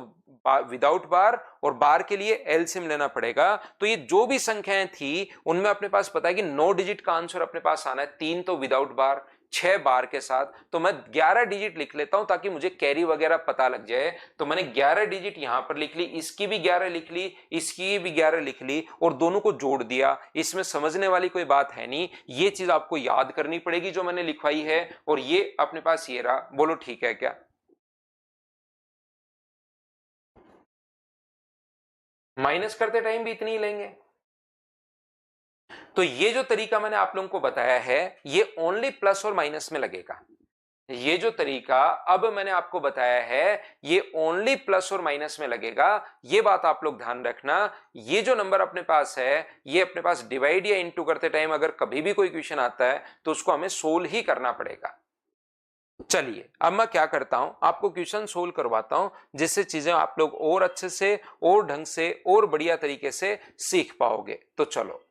विदाउट बार, और बार के लिए एलसीएम लेना पड़ेगा। तो ये जो भी संख्याएं थी उनमें अपने पास पता है कि 9 डिजिट का आंसर अपने पास आना है, 3 तो विदाउट बार, 6 बार के साथ। तो मैं 11 डिजिट लिख लेता हूं ताकि मुझे कैरी वगैरह पता लग जाए। तो मैंने 11 डिजिट यहां पर लिख ली, इसकी भी 11 लिख ली, इसकी भी 11 लिख ली और दोनों को जोड़ दिया। इसमें समझने वाली कोई बात है नहीं, ये चीज आपको याद करनी पड़ेगी जो मैंने लिखवाई है। और ये अपने पास ये रहा, बोलो ठीक है क्या? माइनस करते टाइम भी इतनी ही लेंगे। तो ये जो तरीका मैंने आप लोगों को बताया है ये ओनली प्लस और माइनस में लगेगा। ये जो तरीका अब मैंने आपको बताया है ये ओनली प्लस और माइनस में लगेगा। ये बात आप लोग ध्यान रखना। ये जो नंबर अपने पास है ये अपने पास डिवाइड या इनटू करते टाइम अगर कभी भी कोई क्वेश्चन आता है तो उसको हमें सोल्व ही करना पड़ेगा। चलिए अब मैं क्या करता हूं, आपको क्वेश्चन सोल्व करवाता हूं जिससे चीजें आप लोग और अच्छे से और ढंग से और बढ़िया तरीके से सीख पाओगे। तो चलो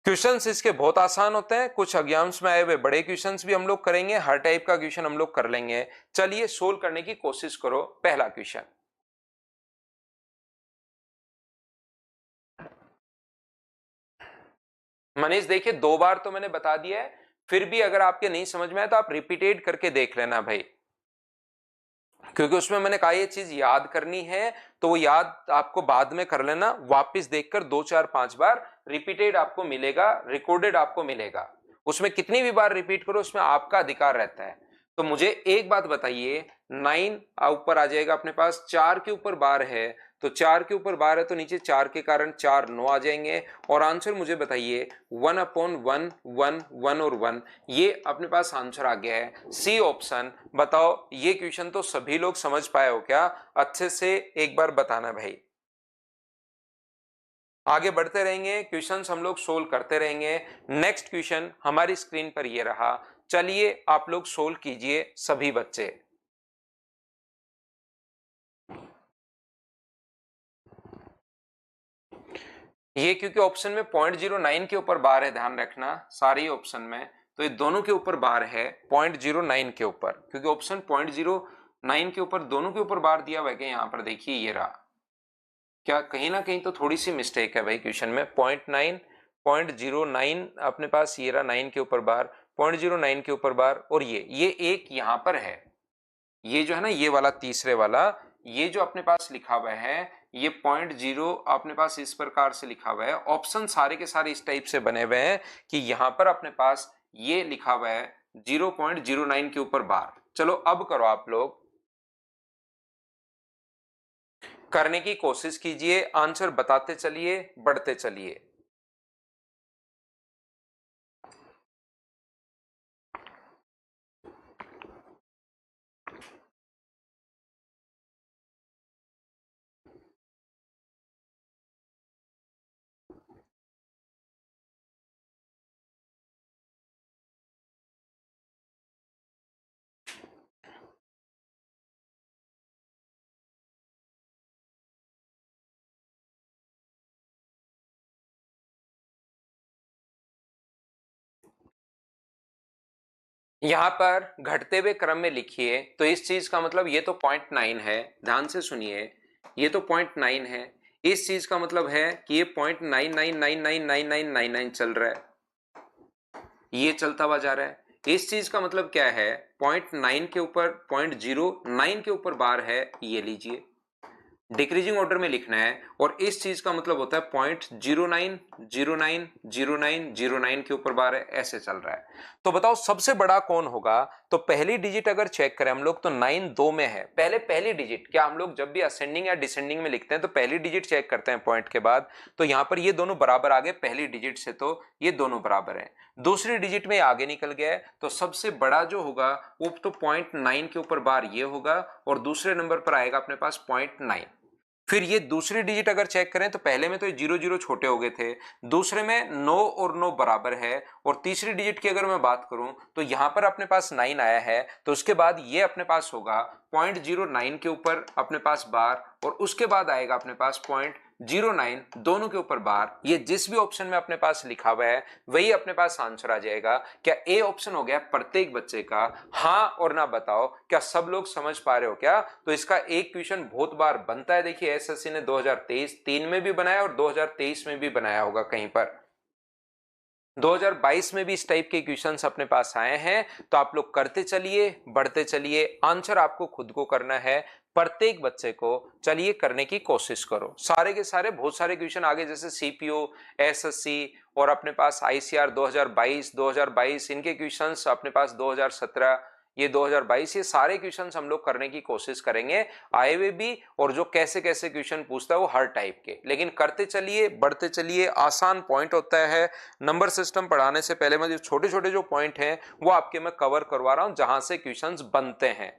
क्वेश्चंस इसके बहुत आसान होते हैं, कुछ एग्जाम्स में आए हुए बड़े क्वेश्चंस भी हम लोग करेंगे, हर टाइप का क्वेश्चन हम लोग कर लेंगे। चलिए सोल्व करने की कोशिश करो। पहला क्वेश्चन, मनीष देखिए 2 बार तो मैंने बता दिया है, फिर भी अगर आपके नहीं समझ में आए तो आप रिपीटेड करके देख लेना भाई, क्योंकि उसमें मैंने कहा ये चीज याद करनी है, तो वो याद आपको बाद में कर लेना, वापस देखकर 2 4 5 बार रिपीटेड आपको मिलेगा, रिकॉर्डेड आपको मिलेगा। उसमें कितनी भी बार रिपीट करो उसमें आपका अधिकार रहता है। तो मुझे एक बात बताइए, 9 ऊपर आ जाएगा अपने पास, 4 के ऊपर बार है, तो 4 के ऊपर बार है तो नीचे 4 के कारण 4 9 आ जाएंगे। और आंसर मुझे बताइए 1/1 1 1 और 1, ये अपने पास आंसर आ गया है सी ऑप्शन। बताओ ये क्वेश्चन तो सभी लोग समझ पाए हो क्या? अच्छे से एक बार बताना भाई। आगे बढ़ते रहेंगे, क्वेश्चंस हम लोग सोल्व करते रहेंगे। नेक्स्ट क्वेश्चन हमारी स्क्रीन पर ये रहा, चलिए आप लोग सोल्व कीजिए सभी बच्चे। ये क्योंकि ऑप्शन में 0.09 के ऊपर बार है, ध्यान रखना सारी ऑप्शन में, तो ये दोनों के ऊपर बार है 0.09 के ऊपर, क्योंकि ऑप्शन 0.09 के ऊपर दोनों के ऊपर बार दिया हुआ है। यहाँ पर देखिए ये रहा, क्या कहीं ना कहीं तो थोड़ी सी मिस्टेक है भाई क्वेश्चन में। 0.09 अपने पास ये रहा, 9 के ऊपर बार, 0.09 के ऊपर बार, और ये एक यहां पर है, ये जो है ना ये वाला तीसरे वाला, ये जो अपने पास लिखा हुआ है ये 0.0 अपने पास इस प्रकार से लिखा हुआ है। ऑप्शन सारे के सारे इस टाइप से बने हुए हैं कि यहां पर अपने पास ये लिखा हुआ है 0.09 के ऊपर बार। चलो अब करो आप लोग, करने की कोशिश कीजिए, आंसर बताते चलिए, बढ़ते चलिए। यहां पर घटते हुए क्रम में लिखिए, तो इस चीज का मतलब ये तो 0.9 है, ध्यान से सुनिए, ये तो 0.9 है, इस चीज का मतलब है कि ये 0.99999999 चल रहा है, ये चलता हुआ जा रहा है। इस चीज का मतलब क्या है, 0.9 के ऊपर 0.09 के ऊपर बार है, ये लीजिए डिक्रीजिंग ऑर्डर में लिखना है, और इस चीज का मतलब होता है 0.09090909 के ऊपर बार है, ऐसे चल रहा है। तो बताओ सबसे बड़ा कौन होगा? तो पहली डिजिट अगर चेक करें हम लोग तो 9 2 में है, पहले पहली डिजिट, क्या हम लोग जब भी असेंडिंग या डिसेंडिंग में लिखते हैं तो पहली डिजिट चेक करते हैं पॉइंट के बाद, तो यहां पर ये दोनों बराबर आ गए पहली डिजिट से, तो ये दोनों बराबर है। दूसरी डिजिट में आगे निकल गया है, तो सबसे बड़ा जो होगा वो तो 0.9 के ऊपर बार ये होगा, और दूसरे नंबर पर आएगा अपने पास 0.9। फिर ये दूसरी डिजिट अगर चेक करें तो पहले में तो 0 0 छोटे हो गए थे, दूसरे में 9 और 9 बराबर है, और तीसरी डिजिट की अगर मैं बात करूं तो यहां पर अपने पास 9 आया है, तो उसके बाद ये अपने पास होगा 0.09 के ऊपर अपने पास बार, और उसके बाद आएगा अपने पास 0.09 दोनों के ऊपर बार। ये जिस भी ऑप्शन में अपने पास लिखा हुआ है वही अपने पास आंसर आ जाएगा। क्या ए ऑप्शन हो गया प्रत्येक बच्चे का? हाँ और ना बताओ, क्या सब लोग समझ पा रहे हो क्या? तो इसका एक क्वेश्चन बहुत बार बनता है, देखिए एसएससी ने 2023 3 में भी बनाया और 2023 में भी बनाया होगा, कहीं पर 2022 में भी इस टाइप के क्वेश्चंस अपने पास आए हैं। तो आप लोग करते चलिए, बढ़ते चलिए, आंसर आपको खुद को करना है, प्रत्येक बच्चे को चलिए करने की कोशिश करो। सारे के सारे बहुत सारे क्वेश्चन आगे, जैसे सीपीओ, एसएससी, और अपने पास आईसीआर 2022 इनके क्वेश्चंस अपने पास 2017, ये 2022, ये सारे क्वेश्चंस हम लोग करने की कोशिश करेंगे, आए हुए भी और जो कैसे कैसे क्वेश्चन पूछता है वो हर टाइप के। लेकिन करते चलिए, बढ़ते चलिए, आसान पॉइंट होता है। नंबर सिस्टम पढ़ाने से पहले मैं जो छोटे छोटे जो पॉइंट हैं वो आपके मैं कवर करवा रहा हूं जहां से क्वेश्चंस बनते हैं।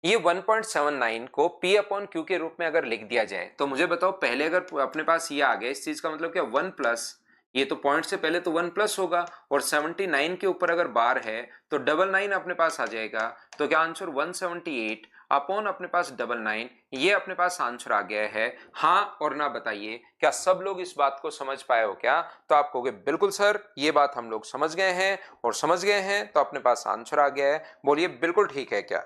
ये 1.79 को P अपॉन Q के रूप में अगर लिख दिया जाए तो मुझे बताओ, पहले अगर अपने पास ये आ गया, इस चीज का मतलब क्या 1 प्लस ये तो पॉइंट से पहले तो 1 प्लस होगा, और 79 के ऊपर अगर बार है तो 99 अपने पास आ जाएगा। तो क्या आंसर 178 अपॉन अपने पास 99, ये अपने पास आंसर आ गया है। हाँ और ना बताइए, क्या सब लोग इस बात को समझ पाए हो क्या? तो आप कहोगे बिल्कुल सर, ये बात हम लोग समझ गए हैं, और समझ गए हैं तो अपने पास आंसर आ गया है। बोलिए बिल्कुल ठीक है क्या?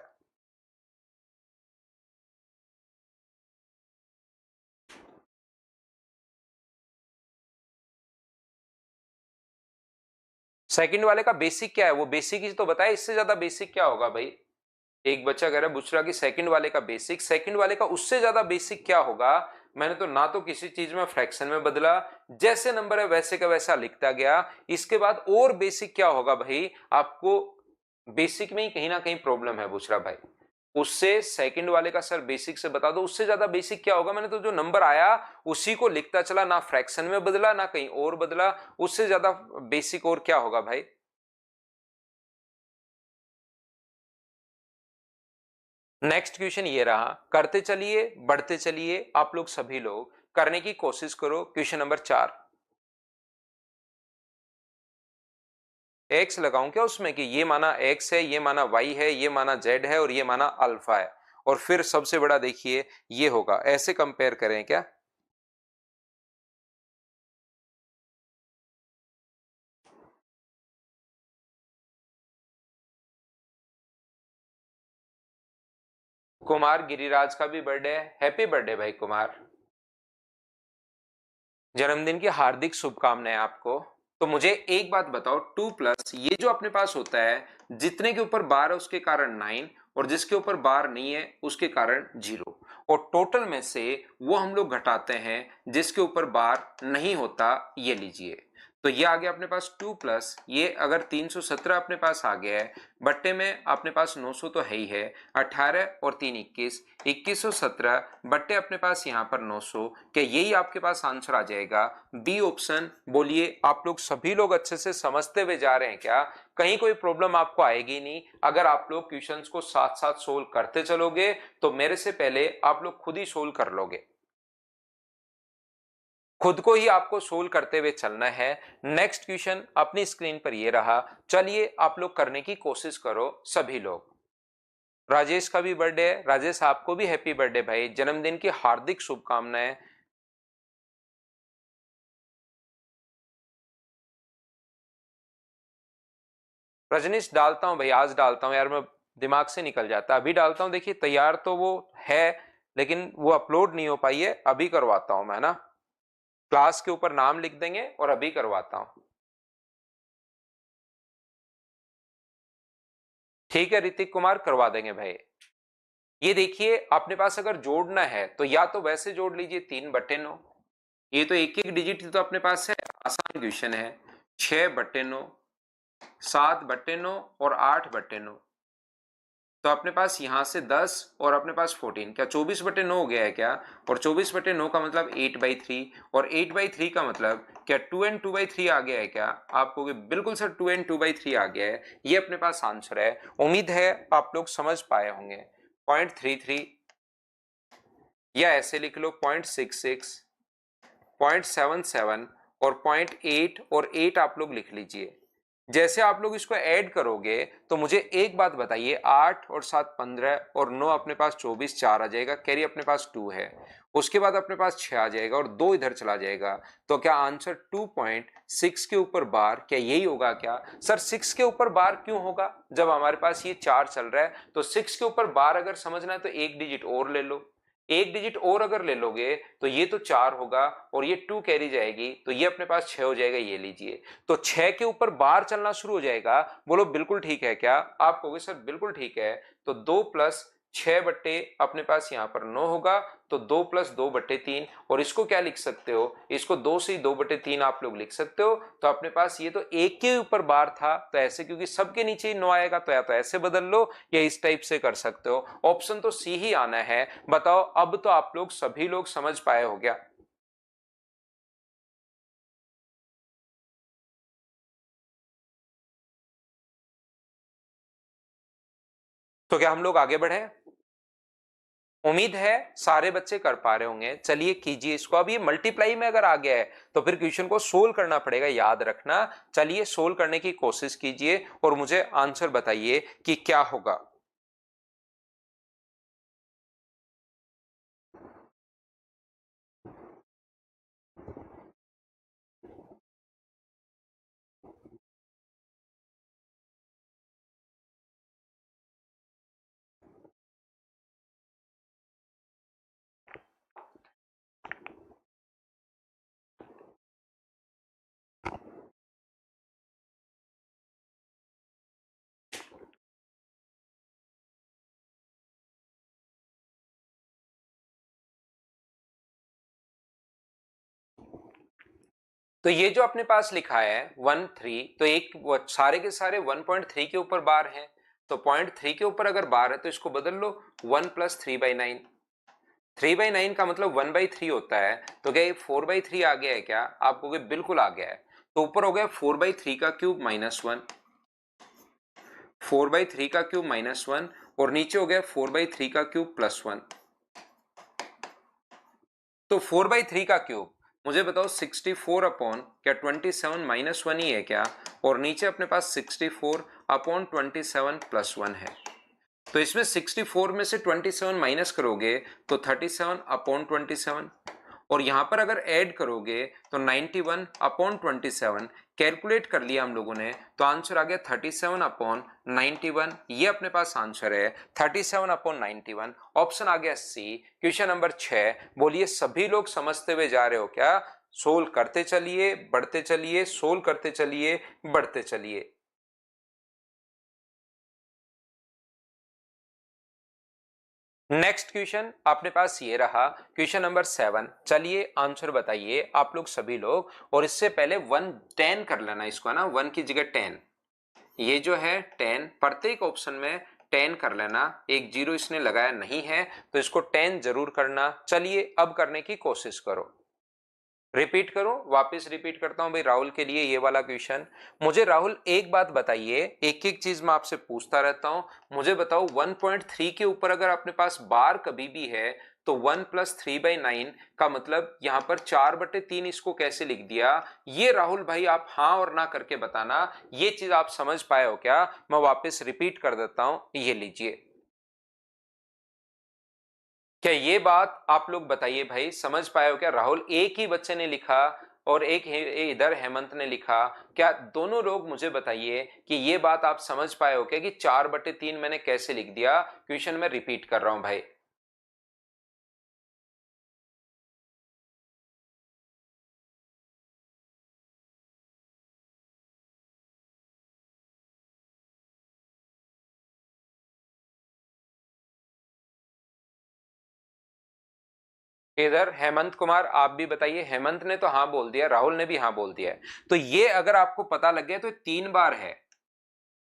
सेकंड वाले का बेसिक क्या है? वो बेसिक ही तो बताए, इससे ज्यादा बेसिक क्या होगा भाई? एक बच्चा कह रहा है बुशरा की सेकंड वाले का बेसिक, सेकंड वाले का उससे ज्यादा बेसिक क्या होगा? मैंने तो ना तो किसी चीज में फ्रैक्शन में बदला, जैसे नंबर है वैसे का वैसा लिखता गया। इसके बाद और बेसिक क्या होगा भाई? आपको बेसिक में ही कहीं ना कहीं प्रॉब्लम है बुशरा भाई। उससे सेकंड वाले का सर बेसिक से बता दो, उससे ज्यादा बेसिक क्या होगा? मैंने तो जो नंबर आया उसी को लिखता चला, ना फ्रैक्शन में बदला ना कहीं और बदला। उससे ज्यादा बेसिक और क्या होगा भाई? नेक्स्ट क्वेश्चन ये रहा, करते चलिए बढ़ते चलिए, आप लोग सभी लोग करने की कोशिश करो। Question number 4। एक्स लगाऊं क्या उसमें कि ये माना एक्स है, ये माना वाई है, ये माना जेड है और ये माना अल्फा है, और फिर सबसे बड़ा देखिए ये होगा, ऐसे कंपेयर करें क्या? कुमार गिरिराज का भी बर्थडे है, हैप्पी बर्थडे भाई कुमार, जन्मदिन की हार्दिक शुभकामनाएं आपको। तो मुझे एक बात बताओ, 2 प्लस ये जो अपने पास होता है, जितने के ऊपर बार है उसके कारण 9, और जिसके ऊपर बार नहीं है उसके कारण 0, और टोटल में से वो हम लोग घटाते हैं जिसके ऊपर बार नहीं होता, ये लीजिए। तो ये आ गया अपने पास 2 प्लस, ये अगर 317 अपने पास आ गया है, बट्टे में अपने पास 900 तो है ही है, 18 और 3 21, 2117 बट्टे अपने पास यहाँ पर 900, क्या यही आपके पास आंसर आ जाएगा? B option. बोलिए आप लोग सभी लोग अच्छे से समझते हुए जा रहे हैं क्या? कहीं कोई प्रॉब्लम आपको आएगी नहीं अगर आप लोग क्वेश्चंस को साथ साथ सोल्व करते चलोगे, तो मेरे से पहले आप लोग खुद ही सोल्व कर लोगे, खुद को ही आपको सोल्व करते हुए चलना है। नेक्स्ट क्वेश्चन अपनी स्क्रीन पर ये रहा, चलिए आप लोग करने की कोशिश करो सभी लोग। राजेश का भी बर्थडे है, राजेश आपको भी हैप्पी बर्थडे भाई, जन्मदिन की हार्दिक शुभकामनाएं। रजनीश डालता हूं भाई, आज डालता हूं यार, मैं दिमाग से निकल जाता है, अभी डालता हूं। देखिए तैयार तो वो है, लेकिन वो अपलोड नहीं हो पाई है, अभी करवाता हूं मैं ना, क्लास के ऊपर नाम लिख देंगे और अभी करवाता हूं। ठीक है ऋतिक कुमार, करवा देंगे भाई। ये देखिए अपने पास अगर जोड़ना है तो या तो वैसे जोड़ लीजिए 3/9, ये तो एक एक डिजिट तो अपने पास है, आसान क्वेश्चन है। 6/9, 7/9 और 8/9, तो अपने पास यहां से 10 और अपने पास 14, क्या 24/9 हो गया है क्या? और 24/9 का मतलब 8/3, और 8/3 का मतलब क्या 2 and 2/3 आ गया है क्या? आप कहोगे बिल्कुल सर 2 and 2/3 आ गया है, ये अपने पास आंसर है। उम्मीद है आप लोग समझ पाए होंगे। 0.33, या ऐसे लिख लो 0.66, 0.77 और 0.8, और 8 आप लोग लिख लीजिए। जैसे आप लोग इसको ऐड करोगे तो मुझे एक बात बताइए, 8 और 7 15 और 9 अपने पास 24, 4 आ जाएगा, कैरी अपने पास 2 है, उसके बाद अपने पास 6 आ जाएगा और 2 इधर चला जाएगा। तो क्या आंसर 2.6 के ऊपर बार, क्या यही होगा क्या? सर 6 के ऊपर बार क्यों होगा जब हमारे पास ये 4 चल रहा है? तो 6 के ऊपर बार अगर समझना है तो एक डिजिट और ले लो, एक डिजिट और अगर ले लोगे तो ये तो 4 होगा, और ये 2 कैरी जाएगी तो ये अपने पास 6 हो जाएगा, ये लीजिए। तो 6 के ऊपर बार चलना शुरू हो जाएगा। बोलो बिल्कुल ठीक है क्या? आप कहोगे सर बिल्कुल ठीक है। तो 2 + 6 बट्टे अपने पास यहाँ पर 9 होगा, तो 2 + 2/3, और इसको क्या लिख सकते हो? इसको 2 से ही 2/3 आप लोग लिख सकते हो। तो अपने पास ये तो एक के ऊपर बार था, तो ऐसे क्योंकि सबके नीचे ही 9 आएगा, तो या तो ऐसे बदल लो या इस टाइप से कर सकते हो। ऑप्शन तो सी ही आना है। बताओ अब तो आप लोग सभी लोग समझ पाए हो गया? तो क्या हम लोग आगे बढ़े? उम्मीद है सारे बच्चे कर पा रहे होंगे। चलिए कीजिए इसको। अब ये मल्टीप्लाई में अगर आ गया है तो फिर क्वेश्चन को सोल्व करना पड़ेगा, याद रखना। चलिए सोल्व करने की कोशिश कीजिए और मुझे आंसर बताइए कि क्या होगा। तो ये जो अपने पास लिखा है 1 3, तो एक सारे के सारे 1.3 के ऊपर बार हैं। तो 0.3 के ऊपर अगर बार है तो इसको बदल लो 1+3/9। 3/9 का मतलब 1/3 होता है। तो क्या ये 4/3 आ गया है क्या? आप कहोगे बिल्कुल आ गया है। तो ऊपर हो गया 4/3 का क्यूब -1, 4/3 का क्यूब -1, और नीचे हो गया 4/3 का क्यूब +1। तो 4/3 का क्यूब मुझे बताओ 64 अपॉन क्या 27 - 1 ही है क्या? और नीचे अपने पास 64 अपॉन 27 +1 है। तो इसमें 64 में से 27 माइनस करोगे तो 37 अपॉन 27, और यहां पर अगर ऐड करोगे तो 91 अपॉन 27। कैलकुलेट कर लिया हम लोगों ने तो आंसर आ गया 37 अपॉन 91। ये अपने पास आंसर है 37 अपॉन 91। ऑप्शन आ गया सी, क्वेश्चन नंबर 6। बोलिए सभी लोग समझते हुए जा रहे हो क्या? सोल्व करते चलिए, बढ़ते चलिए, सोल्व करते चलिए, बढ़ते चलिए। नेक्स्ट क्वेश्चन अपने पास ये रहा, क्वेश्चन नंबर 7। चलिए आंसर बताइए आप लोग सभी लोग, और इससे पहले 1 10 कर लेना इसको, है ना, 1 की जगह 10। ये जो है 10 प्रत्येक ऑप्शन में 10 कर लेना। एक जीरो इसने लगाया नहीं है तो इसको 10 जरूर करना। चलिए अब करने की कोशिश करो। रिपीट करो, वापस रिपीट करता हूं भाई राहुल के लिए ये वाला क्वेश्चन। मुझे राहुल एक बात बताइए, एक एक चीज मैं आपसे पूछता रहता हूं। मुझे बताओ 1.3 के ऊपर अगर अपने पास बार कभी भी है तो 1+3/9 का मतलब यहां पर 4/3 इसको कैसे लिख दिया? ये राहुल भाई आप हाँ और ना करके बताना। ये चीज आप समझ पाए हो क्या? मैं वापस रिपीट कर देता हूं, ये लीजिए। क्या ये बात आप लोग बताइए भाई, समझ पाए हो क्या? राहुल एक ही बच्चे ने लिखा और एक इधर हेमंत ने लिखा। क्या दोनों लोग मुझे बताइए कि ये बात आप समझ पाए हो क्या कि 4/3 मैंने कैसे लिख दिया? क्वेश्चन में रिपीट कर रहा हूं भाई। इधर हेमंत कुमार आप भी बताइए। हेमंत ने तो हाँ बोल दिया, राहुल ने भी हाँ बोल दिया है। तो ये अगर आपको पता लग गया तो 3 बार है।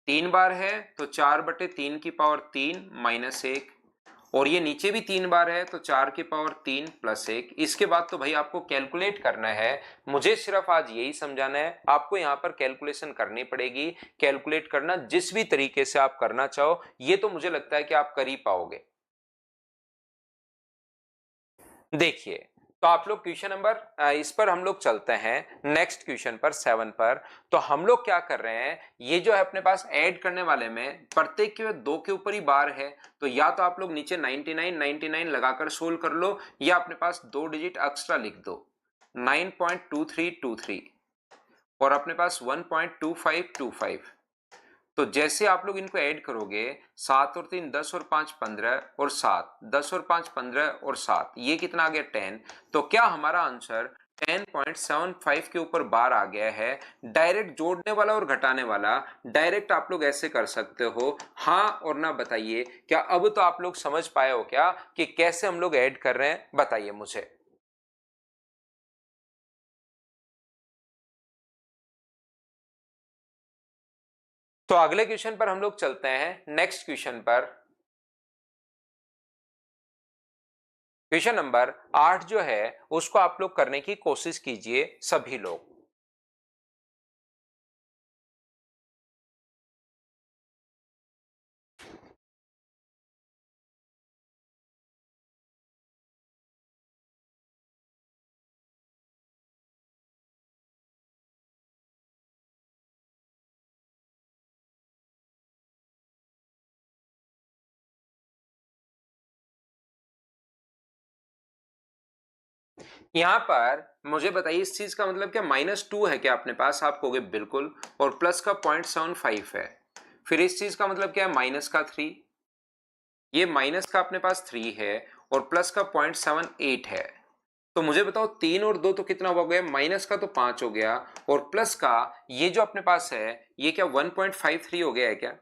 3 बार है तो 4/3 की पावर 3 - 1, और ये नीचे भी 3 बार है तो 4 की पावर 3 + 1। इसके बाद तो भाई आपको कैलकुलेट करना है। मुझे सिर्फ आज यही समझाना है, आपको यहाँ पर कैलकुलेशन करनी पड़ेगी। कैलकुलेट करना जिस भी तरीके से आप करना चाहो, ये तो मुझे लगता है कि आप कर ही पाओगे। देखिए, तो आप लोग क्वेश्चन नंबर इस पर हम लोग चलते हैं नेक्स्ट क्वेश्चन पर 7 पर। तो हम लोग क्या कर रहे हैं, ये जो है अपने पास ऐड करने वाले में प्रत्येक के 2 के ऊपर ही बार है। तो या तो आप लोग नीचे 99 99 लगाकर सोल्व कर लो, या अपने पास 2 डिजिट एक्स्ट्रा लिख दो 9.2323, और अपने पास 1.2525। तो जैसे आप लोग इनको ऐड करोगे 7 और 3 10 और 5 15, और 7 10 और 5 15 और 7, ये कितना आ गया 10। तो क्या हमारा आंसर 10.75 के ऊपर बार आ गया है? डायरेक्ट जोड़ने वाला और घटाने वाला डायरेक्ट आप लोग ऐसे कर सकते हो। हाँ और ना बताइए, क्या अब तो आप लोग समझ पाए हो क्या कि कैसे हम लोग ऐड कर रहे हैं? बताइए मुझे। तो अगले क्वेश्चन पर हम लोग चलते हैं, नेक्स्ट क्वेश्चन पर। क्वेश्चन नंबर 8 जो है उसको आप लोग करने की कोशिश कीजिए सभी लोग। यहां पर मुझे बताइए इस चीज का मतलब क्या -2 है क्या अपने पास? आप कहोगे बिल्कुल, और प्लस का 0.75 है। फिर इस चीज का मतलब क्या है? -3। ये माइनस का अपने पास 3 है और प्लस का 0.78 है। तो मुझे बताओ 3 और 2 तो कितना हो गया? माइनस का तो 5 हो गया, और प्लस का ये जो अपने पास है ये क्या 1.53 हो गया है क्या?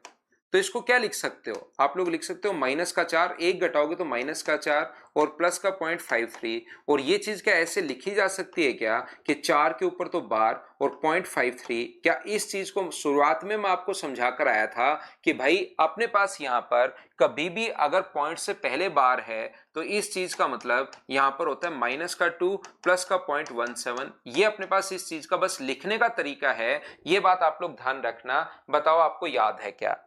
तो इसको क्या लिख सकते हो आप लोग? लिख सकते हो -4, एक घटाओगे तो -4 और प्लस का 0.53। और ये चीज क्या ऐसे लिखी जा सकती है क्या कि 4 के ऊपर तो बार और 0.53? क्या इस चीज को शुरुआत में मैं आपको समझा कर आया था कि भाई अपने पास यहां पर कभी भी अगर पॉइंट से पहले बार है तो इस चीज का मतलब यहां पर होता है -2 प्लस का 0.17। ये अपने पास इस चीज का बस लिखने का तरीका है, ये बात आप लोग ध्यान रखना। बताओ आपको याद है क्या?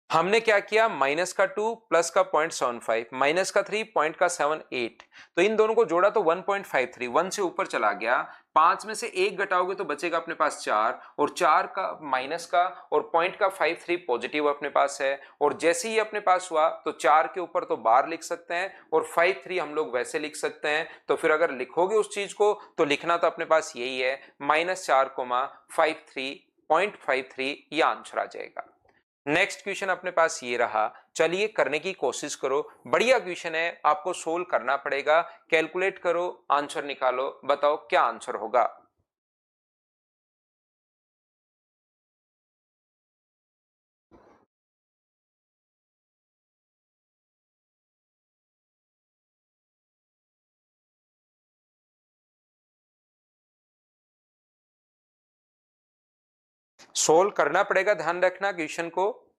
हमने क्या किया? -2 प्लस का 0.75, -3 पॉइंट का 78, तो इन दोनों को जोड़ा तो 1.53, 1 से ऊपर चला गया। 5 में से एक घटाओगे तो बचेगा अपने पास 4, और 4 का माइनस का और पॉइंट का 53 पॉजिटिव अपने पास है। और जैसे ही अपने पास हुआ तो 4 के ऊपर तो बार लिख सकते हैं और 53 हम लोग वैसे लिख सकते हैं। तो फिर अगर लिखोगे उस चीज को तो लिखना तो अपने पास यही है -4,53.53, ये आंसर आ जाएगा। नेक्स्ट क्वेश्चन अपने पास ये रहा, चलिए करने की कोशिश करो। बढ़िया क्वेश्चन है, आपको सोल्व करना पड़ेगा। कैलकुलेट करो, आंसर निकालो, बताओ क्या आंसर होगा। सोल्व करना पड़ेगा, ध्यान रखना क्वेश्चन को।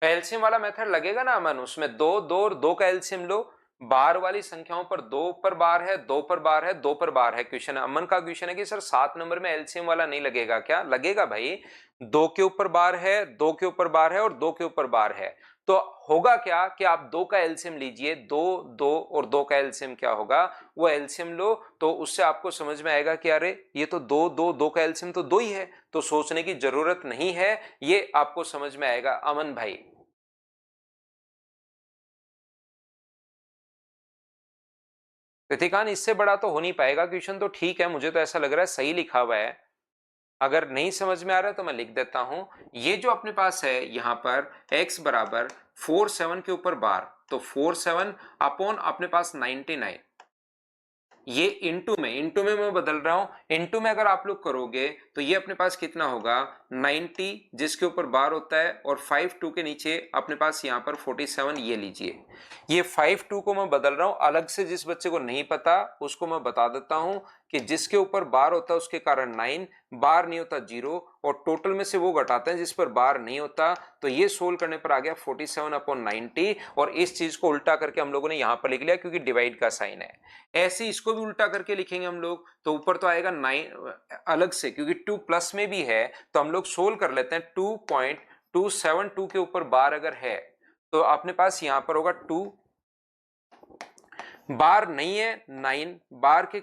एलसीएम वाला मेथड लगेगा ना अमन? उसमें दो दो और दो का एलसीएम लो। बार वाली संख्याओं पर दो पर बार है, दो पर बार है, दो पर बार है। क्वेश्चन अमन का क्वेश्चन है कि सर 7 नंबर में एलसीएम वाला नहीं लगेगा क्या? लगेगा भाई। दो के ऊपर बार है, दो के ऊपर बार है और दो के ऊपर बार है। तो होगा क्या कि आप दो का एलसीएम लीजिए, दो दो और दो का एलसीएम क्या होगा, वो एलसीएम लो। तो उससे आपको समझ में आएगा कि अरे ये तो दो दो, दो का एलसीएम तो दो ही है, तो सोचने की जरूरत नहीं है। ये आपको समझ में आएगा अमन भाई। कृतिकान इससे बड़ा तो हो नहीं पाएगा क्वेश्चन, तो ठीक है, मुझे तो ऐसा लग रहा है सही लिखा हुआ है। अगर नहीं समझ में आ रहा है तो मैं लिख देता हूं। ये जो अपने पास है यहां पर x बराबर 47 के ऊपर बार, तो 47 अपॉन अपने पास 99। ये इंटू में मैं बदल रहा हूं। इंटू में अगर आप लोग करोगे तो ये अपने पास कितना होगा? 90 जिसके ऊपर बार होता है, और 52 के नीचे अपने पास यहां पर 47। ये लीजिए, ये 52 को मैं बदल रहा हूं अलग से। जिस बच्चे को नहीं पता उसको मैं बता देता हूं कि जिसके ऊपर बार होता है उसके कारण 9, बार नहीं होता 0, और टोटल में से वो घटाते हैं जिस पर बार नहीं होता। तो ये सोल्व करने पर आ गया 47/90, और इस चीज को उल्टा करके हम लोगों ने यहां पर लिख लिया क्योंकि डिवाइड का साइन है। ऐसे इसको भी उल्टा करके लिखेंगे हम लोग तो ऊपर तो आएगा 9 अलग से, क्योंकि 2 प्लस में भी है। तो हम लोग सोल्व कर लेते हैं। 2.272 के ऊपर बार अगर है तो अपने पास यहां पर होगा 2, बार नहीं है 9, बार के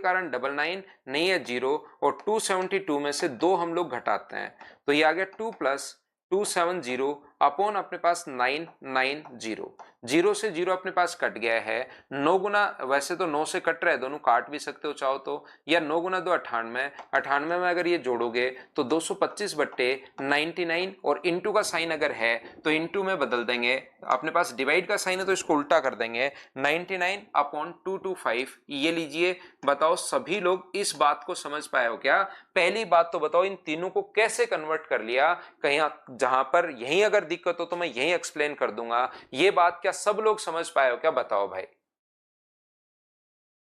कारण 99 नहीं है 0, और 272 में से दो हम लोग घटाते हैं तो ये आ गया 2 प्लस 270 अपॉन अपने पास 990। 0 से 0 अपने पास कट गया है। 9 गुना, वैसे तो 9 से कट रहा है, दोनों काट भी सकते हो चाहो तो, या 9 गुना 2 98, 98 में अगर ये जोड़ोगे तो 225/99, और इंटू का साइन अगर है तो इंटू में बदल देंगे। अपने पास डिवाइड का साइन है तो इसको उल्टा कर देंगे, 99/225। ये लीजिए। बताओ सभी लोग इस बात को समझ पाए हो क्या? पहली बात तो बताओ इन तीनों को कैसे कन्वर्ट कर लिया। कहीं जहां पर यहीं अगर दिक्कत हो तो मैं यहीं एक्सप्लेन कर दूंगा। ये बात क्या सब लोग समझ पाए हो क्या? बताओ भाई।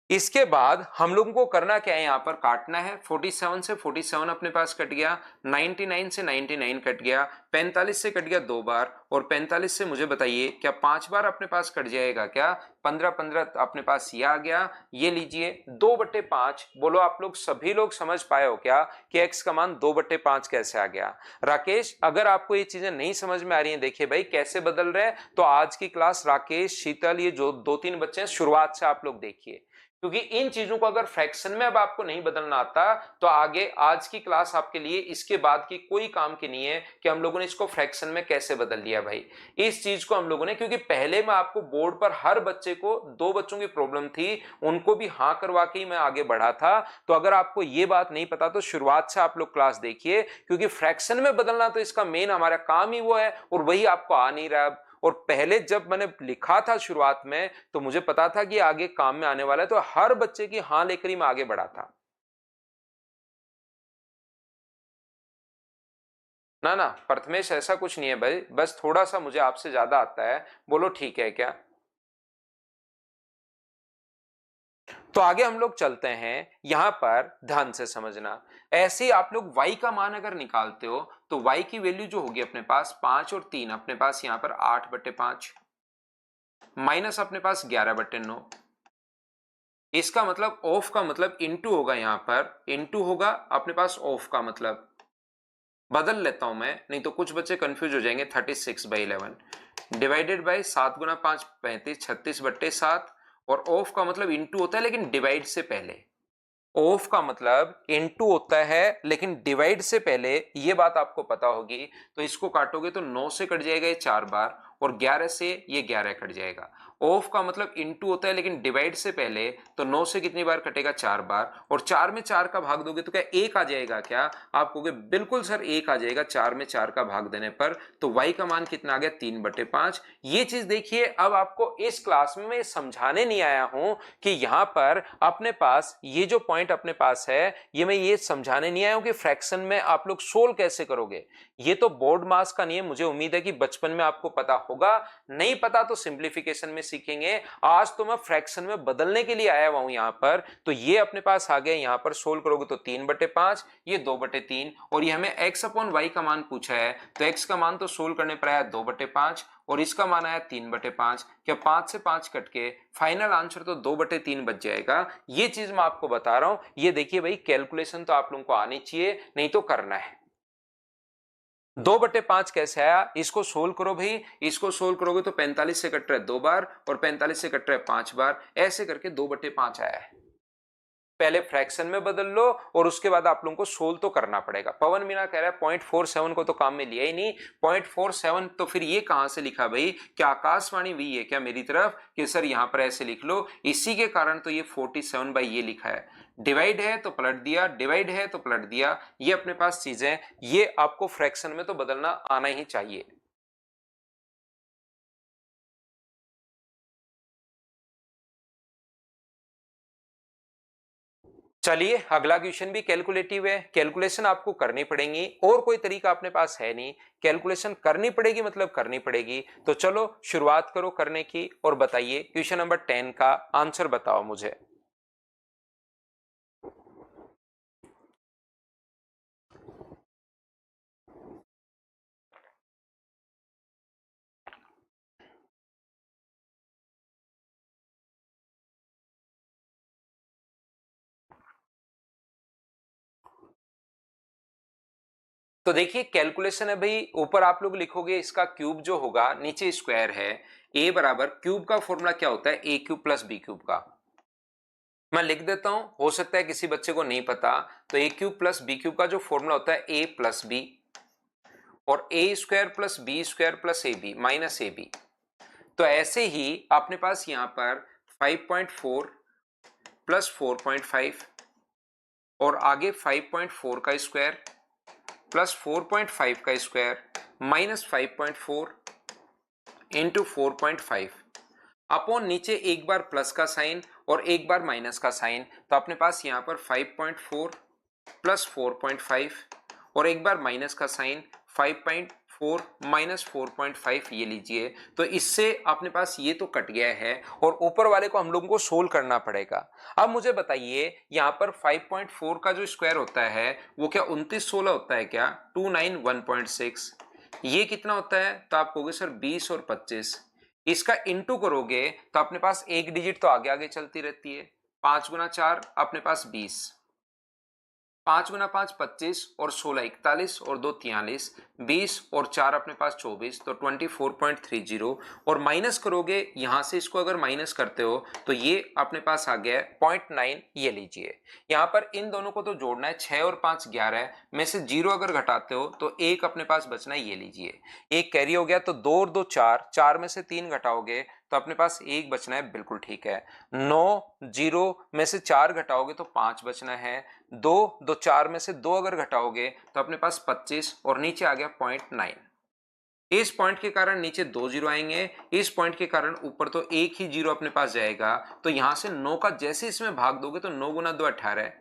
इसके बाद हम लोगों को करना क्या है? यहां पर काटना है। 47 से 47 अपने पास कट गया, 99 से 99 कट गया, 45 से कट गया 2 बार, और 45 से मुझे बताइए क्या 5 बार अपने पास कट जाएगा क्या? 15 अपने पास ये आ गया। ये लीजिए 2/5। बोलो आप लोग सभी लोग समझ पाए हो क्या कि x का मान 2/5 कैसे आ गया? राकेश अगर आपको ये चीजें नहीं समझ में आ रही हैं, देखिए भाई कैसे बदल रहे हैं, तो आज की क्लास राकेश, शीतल, ये जो 2-3 बच्चे हैं शुरुआत से आप लोग देखिए। क्योंकि इन चीजों को अगर फ्रैक्शन में अब आपको नहीं बदलना आता तो आगे आज की क्लास आपके लिए इसके बाद की कोई काम की नहीं है कि हम लोगों ने इसको फ्रैक्शन में कैसे बदल दिया भाई। इस चीज को हम लोगों ने, क्योंकि पहले मैं आपको बोर्ड पर हर बच्चे को, 2 बच्चों की प्रॉब्लम थी उनको भी हाँ करवा के ही मैं आगे बढ़ा था। तो अगर आपको ये बात नहीं पता तो शुरुआत से आप लोग क्लास देखिए, क्योंकि फ्रैक्शन में बदलना तो इसका मेन हमारा काम ही वो है और वही आपको आ नहीं रहा। और पहले जब मैंने लिखा था शुरुआत में तो मुझे पता था कि आगे काम में आने वाला है, तो हर बच्चे की हाँ लेकर ही मैं आगे बढ़ा था। ना ना प्रथमेश, ऐसा कुछ नहीं है भाई, बस थोड़ा सा मुझे आपसे ज्यादा आता है। बोलो ठीक है क्या? तो आगे हम लोग चलते हैं, यहां पर ध्यान से समझना। ऐसे ही आप लोग y का मान अगर निकालते हो तो y की वैल्यू जो होगी अपने पास 5 और 3, अपने पास यहां पर 8/5 माइनस अपने पास 11/9। इसका मतलब ऑफ का मतलब इनटू होगा, यहां पर इनटू होगा अपने पास ऑफ का मतलब। बदल लेता हूं मैं, नहीं तो कुछ बच्चे कंफ्यूज हो जाएंगे। 36/11 डिवाइडेड बाई 7 × 5 35, 36/7। और ऑफ का मतलब इनटू होता है लेकिन डिवाइड से पहले। ऑफ का मतलब इनटू होता है लेकिन डिवाइड से पहले, ये बात आपको पता होगी। तो इसको काटोगे तो 9 से कट जाएगा ये 4 बार, और 11 से ये 11 कट जाएगा। ऑफ का मतलब इनटू होता है लेकिन डिवाइड से पहले, तो 9 से कितनी बार कटेगा? 4 बार। और 4 में 4 का भाग दोगे तो क्या 1 आ जाएगा क्या? आप कहोगे बिल्कुल सर 1 आ जाएगा 4 में 4 का भाग देने पर। तो y का मान कितना आ गया? 3/5। ये चीज देखिए, अब आपको इस क्लास में मैं समझाने नहीं आया हूं कि यहां पर अपने पास ये जो पॉइंट अपने पास है, ये मैं ये समझाने नहीं आया हूं कि फ्रैक्शन में आप लोग सोल्व कैसे करोगे। ये तो बोर्ड मास का नहीं है, मुझे उम्मीद है कि बचपन में आपको पता होगा, नहीं पता तो सिंप्लीफिकेशन में सीखेंगे। आज तो मैं फ्रैक्शन में बदलने के लिए आया हुआ हूं यहां पर। तो ये अपने पास आ गया, यहां पर सोल्व करोगे तो 3/5, ये 2/3, और ये हमें x अपॉन वाई का मान पूछा है, तो x का मान तो सोल्व करने पर आया 2/5 और इसका मान आया 3/5। क्या 5 से 5 कट के फाइनल आंसर तो 2/3 बच जाएगा। ये चीज मैं आपको बता रहा हूं। ये देखिए भाई, कैलकुलेशन तो आप लोगों को आनी चाहिए, नहीं तो करना है। 2/5 कैसे आया? इसको सोल्व करो भाई। इसको सोल्व करोगे तो 45 से कट रहा है 2 बार और 45 से कट रहा है 5 बार, ऐसे करके 2/5 आया है। पहले फ्रैक्शन में बदल लो और उसके बाद आप लोगों को सोल्व तो करना पड़ेगा। पवन मीना कह रहा है 0.47 को तो काम में लिया ही नहीं। 0.47 तो फिर ये कहां से लिखा भाई? क्या आकाशवाणी भी है क्या मेरी तरफ कि सर यहां पर ऐसे लिख लो? इसी के कारण तो ये 47 बाई ये लिखा है। डिवाइड है तो पलट दिया, डिवाइड है तो पलट दिया। ये अपने पास चीजें, ये आपको फ्रैक्शन में तो बदलना आना ही चाहिए। चलिए अगला क्वेश्चन भी कैलकुलेटिव है। कैलकुलेशन आपको करनी पड़ेगी, और कोई तरीका अपने पास है नहीं। कैलकुलेशन करनी पड़ेगी मतलब करनी पड़ेगी। तो चलो शुरुआत करो करने की और बताइए क्वेश्चन नंबर 10 का आंसर बताओ मुझे। तो देखिए कैलकुलेशन है भाई, ऊपर आप लोग लिखोगे इसका क्यूब जो होगा, नीचे स्क्वायर है। ए बराबर क्यूब का फॉर्मूला क्या होता है? ए क्यूब प्लस बी क्यूब का। मैं लिख देता हूं, हो सकता है किसी बच्चे को नहीं पता। तो A cube plus B cube का जो फॉर्मूला होता है ए प्लस बी, और A square plus B square plus A B minus A B. तो ऐसे ही अपने पास यहां पर 5.4 प्लस 4.5, और आगे 5.4 का स्क्वायर प्लस 4.5 का स्क्वायर माइनस 5.4 इंटू 4.5 अपॉन नीचे एक बार प्लस का साइन और एक बार माइनस का साइन। तो अपने पास यहां पर 5.4 प्लस 4.5 और एक बार माइनस का साइन 5.4 माइनस 4.5, ये लीजिए। तो इससे अपने पास ये तो कट गया है और ऊपर वाले को हम लोगों को सोल्व करना पड़ेगा। अब मुझे बताइए यहाँ पर 5.4 का जो स्क्वायर होता है वो क्या 29/16 होता है क्या? 291.6। ये कितना होता है? तो आप कहोगे सर 20 और 25। इसका इंटू करोगे तो अपने पास एक डिजिट तो आगे आगे चलती रहती है। 5 × 4 अपने पास 20, 5 गुना 5 25 और 16 41 और 2 43, 20 और 4 अपने पास 24, तो 24.30 और माइनस करोगे यहां से, इसको अगर माइनस करते हो तो ये अपने पास आ गया है 0.9। ये लीजिए यहां पर इन दोनों को तो जोड़ना है, 6 और 5 11 में से 0 अगर घटाते हो तो एक अपने पास बचना है। ये लीजिए एक कैरी हो गया, तो 2 और 2 4, 4 में से 3 घटाओगे तो अपने पास एक बचना है, बिल्कुल ठीक है। 9 0 में से 4 घटाओगे तो 5 बचना है। 2 2 4 में से 2 अगर घटाओगे तो अपने पास 25 और नीचे आ गया 0.9। इस पॉइंट के कारण नीचे 2 जीरो आएंगे, इस पॉइंट के कारण ऊपर तो एक ही जीरो अपने पास जाएगा। तो यहां से 9 का जैसे इसमें भाग दोगे तो 9 गुना 2 18,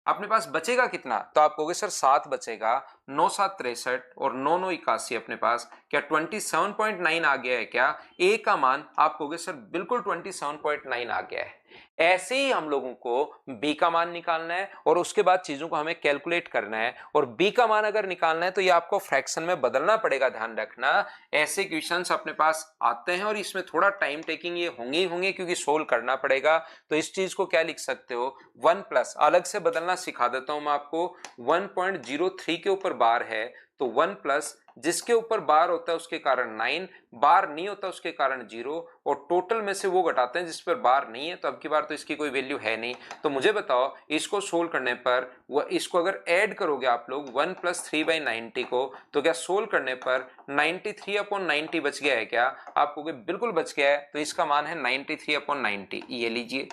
अपने पास बचेगा कितना, तो आप कहोगे सर 7 बचेगा। 9 7 63 और 9 9 81 अपने पास क्या 27.9 आ गया है क्या? ए का मान आप कहोगे सर बिल्कुल 27.9 आ गया है। ऐसे ही हम लोगों को बी का मान निकालना है और उसके बाद चीजों को हमें कैलकुलेट करना है। और बी का मान अगर निकालना है तो ये आपको फ्रैक्शन में बदलना पड़ेगा, ध्यान रखना। ऐसे क्वेश्चंस अपने पास आते हैं और इसमें थोड़ा टाइम टेकिंग ये होंगे ही होंगे, क्योंकि सोल्व करना पड़ेगा। तो इस चीज को क्या लिख सकते हो, 1 प्लस, अलग से बदलना सिखा देता हूं मैं आपको। 1.03 के ऊपर बार है तो 1 प्लस, जिसके ऊपर बार होता है उसके कारण 9, बार नहीं होता उसके कारण 0, और टोटल में से वो घटाते हैं जिस पर बार नहीं है। तो अब की बार तो इसकी कोई वैल्यू है नहीं। तो मुझे बताओ इसको सोल्व करने पर इसको अगर ऐड करोगे आप लोग 1 प्लस 3/90 को, तो क्या सोल्व करने पर 93/90 बच गया है क्या? आप कहोगे बिल्कुल बच गया है। तो इसका मान है 93/90। ये लीजिए।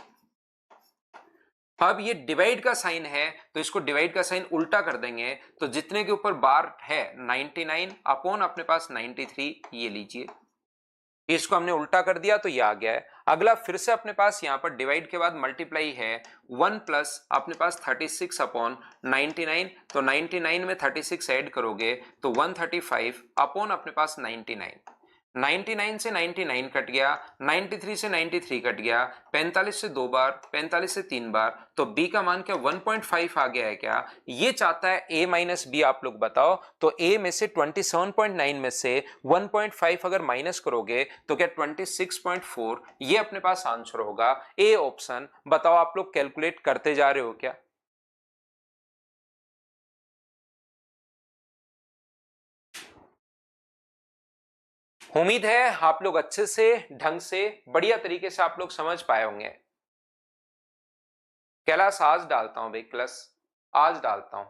अब ये डिवाइड का साइन है तो इसको डिवाइड का साइन उल्टा कर देंगे, तो जितने के ऊपर बार है 99 अपॉन अपने पास 93, ये लीजिए इसको हमने उल्टा कर दिया तो ये आ गया है। अगला फिर से अपने पास यहां पर डिवाइड के बाद मल्टीप्लाई है, 1 प्लस अपने पास 36 अपॉन 99, तो 99 में 36 ऐड करोगे तो 135 अपॉन अपने पास 99। 99 से 99 कट गया, 93 से 93 कट गया, 45 से 2 बार, 45 से 3 बार, तो b का मान क्या 1.5 आ गया है क्या? ये चाहता है a माइनस बी, आप लोग बताओ। तो a में से 27.9 में से 1.5 अगर माइनस करोगे तो क्या 26.4, ये अपने पास आंसर होगा। A option. बताओ आप लोग कैलकुलेट करते जा रहे हो क्या? उम्मीद है आप लोग अच्छे से, ढंग से, बढ़िया तरीके से आप लोग समझ पाए होंगे। कैलाश आज डालता हूं भाई, क्लास आज डालता हूं।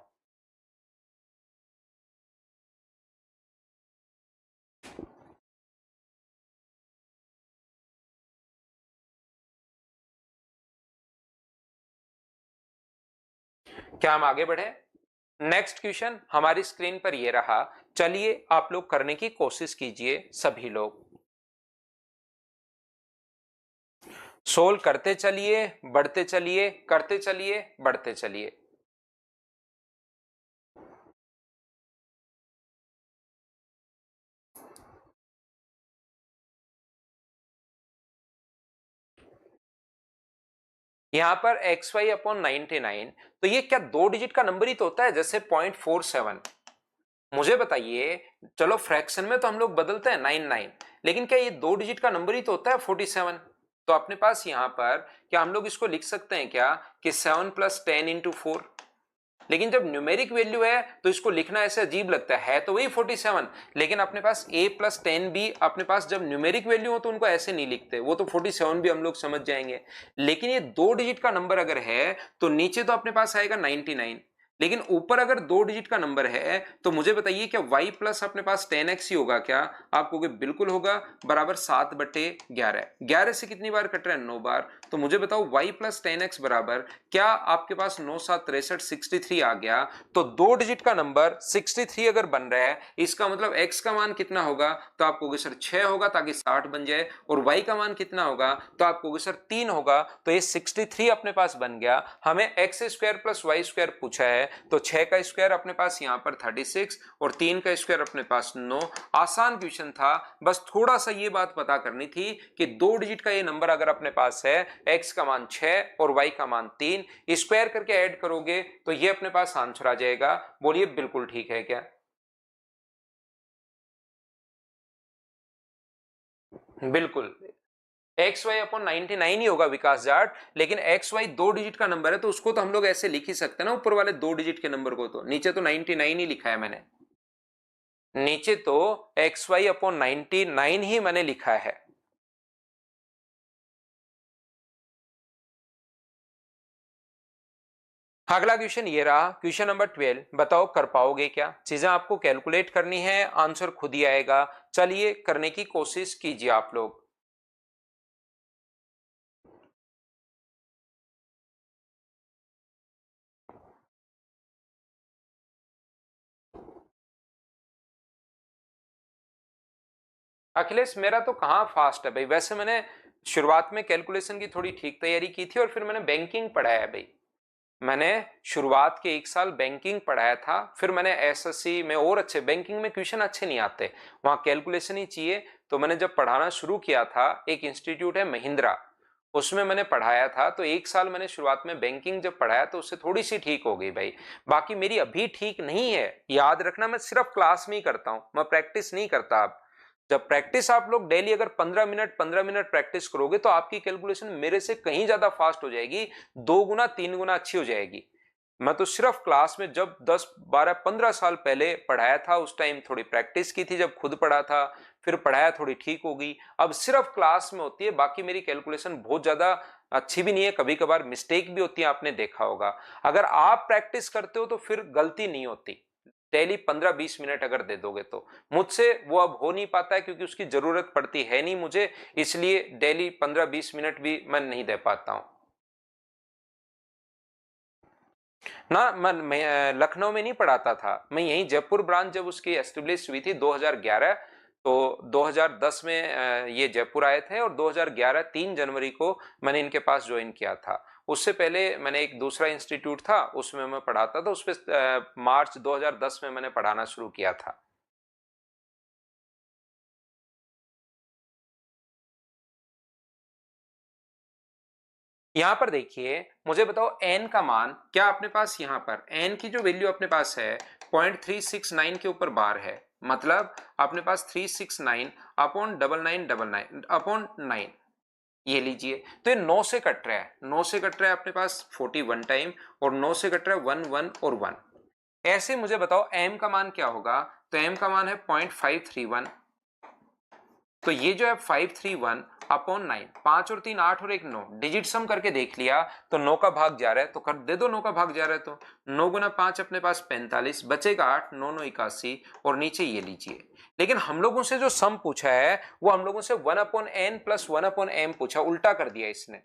क्या हम आगे बढ़े? नेक्स्ट क्वेश्चन हमारी स्क्रीन पर ये रहा। चलिए आप लोग करने की कोशिश कीजिए, सभी लोग सोल्व करते चलिए, बढ़ते चलिए, करते चलिए, बढ़ते चलिए। यहां पर एक्स वाई अपॉन 99, तो ये क्या 2 डिजिट का नंबर ही तो होता है, जैसे 0.47। मुझे बताइए, चलो फ्रैक्शन में तो हम लोग बदलते हैं 99, लेकिन क्या ये 2 डिजिट का नंबर ही तो होता है 47? तो अपने पास यहां पर क्या हम लोग इसको लिख सकते हैं क्या कि 7 प्लस 10 इंटू 4? लेकिन जब न्यूमेरिक वैल्यू है तो इसको लिखना ऐसे अजीब लगता है तो वही 47, लेकिन अपने पास a प्लस 10 भी अपने पास जब न्यूमेरिक वैल्यू हो तो उनको ऐसे नहीं लिखते, वो तो 47 भी हम लोग समझ जाएंगे। लेकिन ये 2 डिजिट का नंबर अगर है तो नीचे तो अपने पास आएगा 99, लेकिन ऊपर अगर 2 डिजिट का नंबर है तो मुझे बताइए क्या y प्लस अपने पास 10x ही होगा क्या? आप कहोगे बिल्कुल होगा, बराबर 7/11। 11 से कितनी बार कट रहा है? 9 बार। तो मुझे बताओ y प्लस 10x बराबर क्या आपके पास 9 7 63 63 आ गया। तो 2 डिजिट का नंबर 63 अगर बन रहा है, इसका मतलब x का मान कितना होगा? तो आप कहोगे सर 6 होगा ताकि 60 बन जाए। और y का मान कितना होगा? तो आप कहोगे सर 3 होगा। तो ये 63 अपने पास बन गया। हमें x square plus y square पूछा है, तो 6 का स्क्वायर अपने पास यहां पर 36 और 3 का स्क्वायर अपने पास 9। आसान क्वेश्चन था, बस थोड़ा सा ये बात पता करनी थी कि 2 डिजिट का ये नंबर अगर अपने पास है, x का मान 6 और y का मान 3, स्क्वायर करके ऐड करोगे तो ये अपने पास आंसर आ जाएगा। बोलिए बिल्कुल ठीक है क्या? बिल्कुल एक्स वाई अपॉन 99 ही होगा विकास जाट, लेकिन एक्स वाई 2 डिजिट का नंबर है तो उसको तो हम लोग ऐसे लिख ही सकते हैं ना, ऊपर वाले 2 डिजिट के नंबर को। तो नीचे तो 99 ही लिखा है मैंने, नीचे तो एक्स वाई अपॉन 99 ही मैंने लिखा है। अगला क्वेश्चन ये रहा, क्वेश्चन नंबर 12। बताओ कर पाओगे क्या? चीजें आपको कैलकुलेट करनी है, आंसर खुद ही आएगा। चलिए करने की कोशिश कीजिए आप लोग। अखिलेश मेरा तो कहाँ फास्ट है भाई, वैसे मैंने शुरुआत में कैलकुलेशन की थोड़ी ठीक तैयारी की थी और फिर मैंने बैंकिंग पढ़ाया है भाई। मैंने शुरुआत के 1 साल बैंकिंग पढ़ाया था, फिर मैंने एसएससी में और अच्छे, बैंकिंग में क्वेश्चन अच्छे नहीं आते, वहां कैलकुलेशन ही चाहिए। तो मैंने जब पढ़ाना शुरू किया था, एक इंस्टीट्यूट है महिंद्रा, उसमें मैंने पढ़ाया था। तो 1 साल मैंने शुरुआत में बैंकिंग जब पढ़ाया तो उससे थोड़ी सी ठीक हो गई भाई। बाकी मेरी अभी ठीक नहीं है, याद रखना मैं सिर्फ क्लास में ही करता हूं, मैं प्रैक्टिस नहीं करता। अब जब प्रैक्टिस आप लोग डेली अगर 15 मिनट प्रैक्टिस करोगे तो आपकी कैलकुलेशन मेरे से कहीं ज्यादा फास्ट हो जाएगी, 2 गुना 3 गुना अच्छी हो जाएगी। मैं तो सिर्फ क्लास में जब 10 12 15 साल पहले पढ़ाया था उस टाइम थोड़ी प्रैक्टिस की थी, जब खुद पढ़ा था फिर पढ़ाया, थोड़ी ठीक हो गई। अब सिर्फ क्लास में होती है, बाकी मेरी कैलकुलेशन बहुत ज्यादा अच्छी भी नहीं है, कभी कभार मिस्टेक भी होती है, आपने देखा होगा। अगर आप प्रैक्टिस करते हो तो फिर गलती नहीं होती। डेली 15 20 मिनट अगर दे दोगे तो, मुझसे वो अब हो नहीं पाता है क्योंकि उसकी जरूरत पड़ती है नहीं मुझे, इसलिए डेली 15 20 मिनट भी मैं नहीं दे पाता हूं ना। मैं लखनऊ में नहीं पढ़ाता था, मैं यहीं जयपुर ब्रांच जब उसकी एस्टेब्लिश हुई थी 2011, तो 2010 में ये जयपुर आए थे और 2011 3 जनवरी को मैंने इनके पास ज्वाइन किया था। उससे पहले मैंने एक दूसरा इंस्टीट्यूट था उसमें मैं पढ़ाता था, उस पर मार्च 2010 में मैंने पढ़ाना शुरू किया था। यहां पर देखिए, मुझे बताओ एन का मान क्या अपने पास, यहां पर एन की जो वैल्यू अपने पास है 0.369 के ऊपर बार है, मतलब अपने पास 369 अपॉन 9999 अपॉन 9, ये लीजिए। तो ये 9 से कट रहा है, 9 से कट रहा है अपने पास 41 टाइम, और 9 से कट रहा है 1 1 और 1। ऐसे मुझे बताओ एम का मान क्या होगा? तो एम का मान है 0.531। तो ये जो है 531 अपॉन 9, 5 और 3 8 और 1 9, डिजिट सम करके देख लिया तो 9 का भाग जा रहा है, तो कर दे दो 9 का भाग जा रहा है, तो 9 गुना 5 अपने पास 45, बचेगा 8, 9 9 81, और नीचे ये लीजिए। लेकिन हम लोगों से जो सम पूछा है वो हम लोगों से 1 upon n plus 1 upon m पूछा, उल्टा कर दिया इसने।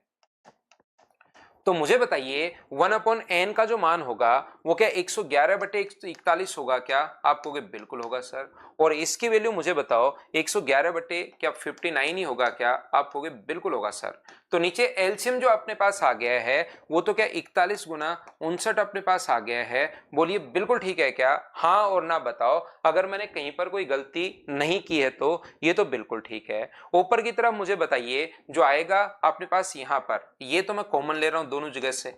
तो मुझे बताइए 1 अपॉन एन का जो मान होगा वो क्या 111/141 होगा क्या? आप कहोगे बिल्कुल होगा सर। और इसकी वैल्यू मुझे बताओ 111 बटे क्या 59 ही होगा क्या? आप कहोगे बिल्कुल होगा सर। तो नीचे एलसीएम जो अपने पास आ गया है वो तो क्या 41 गुना 59 अपने पास आ गया है। बोलिए बिल्कुल ठीक है क्या? हाँ और ना बताओ, अगर मैंने कहीं पर कोई गलती नहीं की है तो ये तो बिल्कुल ठीक है। ऊपर की तरफ मुझे बताइए जो आएगा अपने पास यहां पर, ये तो मैं कॉमन ले रहा हूं दोनों जगह से,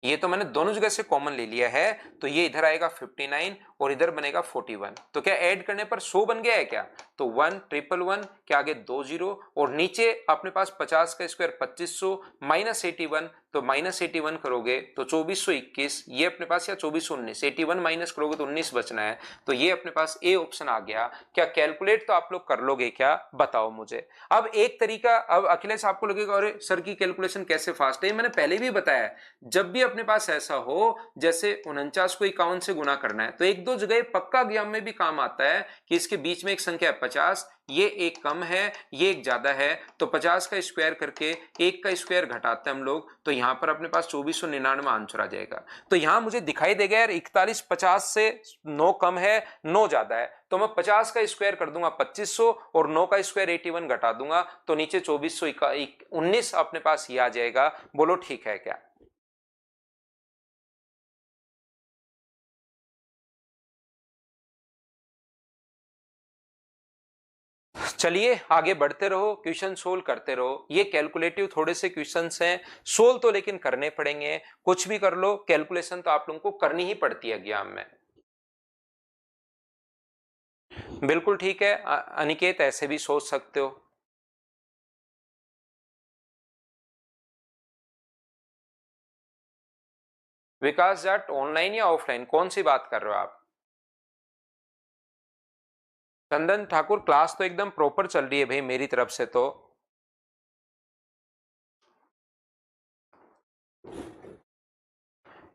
ये तो मैंने दोनों जगह से कॉमन ले लिया है, तो ये इधर आएगा 59 और इधर बनेगा 41। तो क्या ऐड करने पर 100 बन गया है क्या? तो 1 ट्रिपल 1 के आगे 2 जीरो, और नीचे अपने पास 50 का स्क्वायर 2500 माइनस 81, तो माइनस 81 करोगे तो 2421, ये अपने पास, या 2419, 81 माइनस करोगे तो 19 बचना है। तो ये अपने पास ए ऑप्शन आ गया। क्या कैलकुलेट तो आप लोग कर लोगे क्या? बताओ मुझे। अब एक तरीका, अब अखिलेश आपको लगेगा अरे सर की कैलकुलेशन कैसे फास्ट है, मैंने पहले भी बताया, जब भी अपने पास ऐसा हो जैसे 49 को 51 से गुना करना है तो एक दो जगह पक्का ज्ञान में भी काम आता है कि इसके बीच में एक संख्या है 50, ये एक कम है ये एक ज्यादा है, तो 50 का स्क्वायर करके एक का स्क्वायर घटाते हैं हम लोग, तो यहां पर अपने पास 2499 आंसर आ जाएगा। तो यहां मुझे दिखाई देगा यार 41 50 से 9 कम है 9 ज्यादा है, तो मैं 50 का स्क्वायर कर दूंगा 2500 और 9 का स्क्वायर 81 घटा दूंगा, तो नीचे 2419 अपने पास ये आ जाएगा। बोलो ठीक है क्या? चलिए आगे बढ़ते रहो, क्वेश्चन सोल्व करते रहो। ये कैलकुलेटिव थोड़े से क्वेश्चंस हैं, सोल्व तो लेकिन करने पड़ेंगे। कुछ भी कर लो कैलकुलेशन तो आप लोगों को करनी ही पड़ती है एग्जाम में। बिल्कुल ठीक है अनिकेत, ऐसे भी सोच सकते हो। विकास जाट ऑनलाइन या ऑफलाइन, कौन सी बात कर रहे हो आप? चंदन ठाकुर क्लास तो एकदम प्रॉपर चल रही है भाई मेरी तरफ से। तो